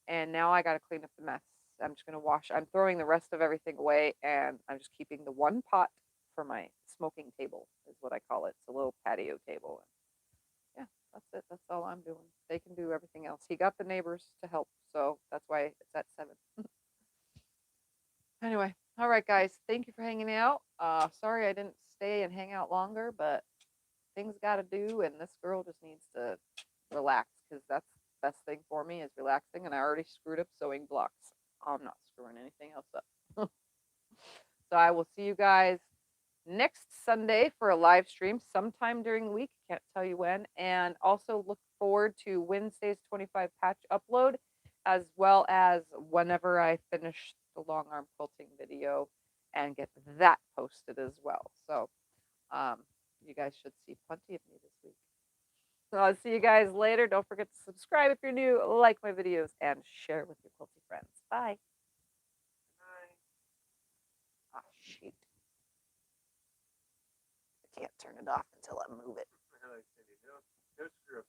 And now I got to clean up the mess. I'm just going to wash. I'm throwing the rest of everything away, and I'm just keeping the one pot for my smoking table, is what I call it. It's a little patio table. Yeah, that's it. That's all I'm doing. They can do everything else. He got the neighbors to help, so that's why it's at 7. Anyway, all right, guys. Thank you for hanging out. Sorry I didn't stay and hang out longer, but things got to do, and this girl just needs to relax because that's the best thing for me is relaxing. And I already screwed up sewing blocks. I'm not screwing anything else up. So I will see you guys next Sunday for a live stream sometime during the week. Can't tell you when. And also look forward to Wednesday's 25 patch upload, as well as whenever I finish the long arm quilting video and get that posted as well. So you guys should see plenty of me this week. So I'll see you guys later. Don't forget to subscribe if you're new, like my videos, and share with your quilty friends. Bye. Bye. Ah, shoot. I can't turn it off until I move it. I like Cindy. No screw up.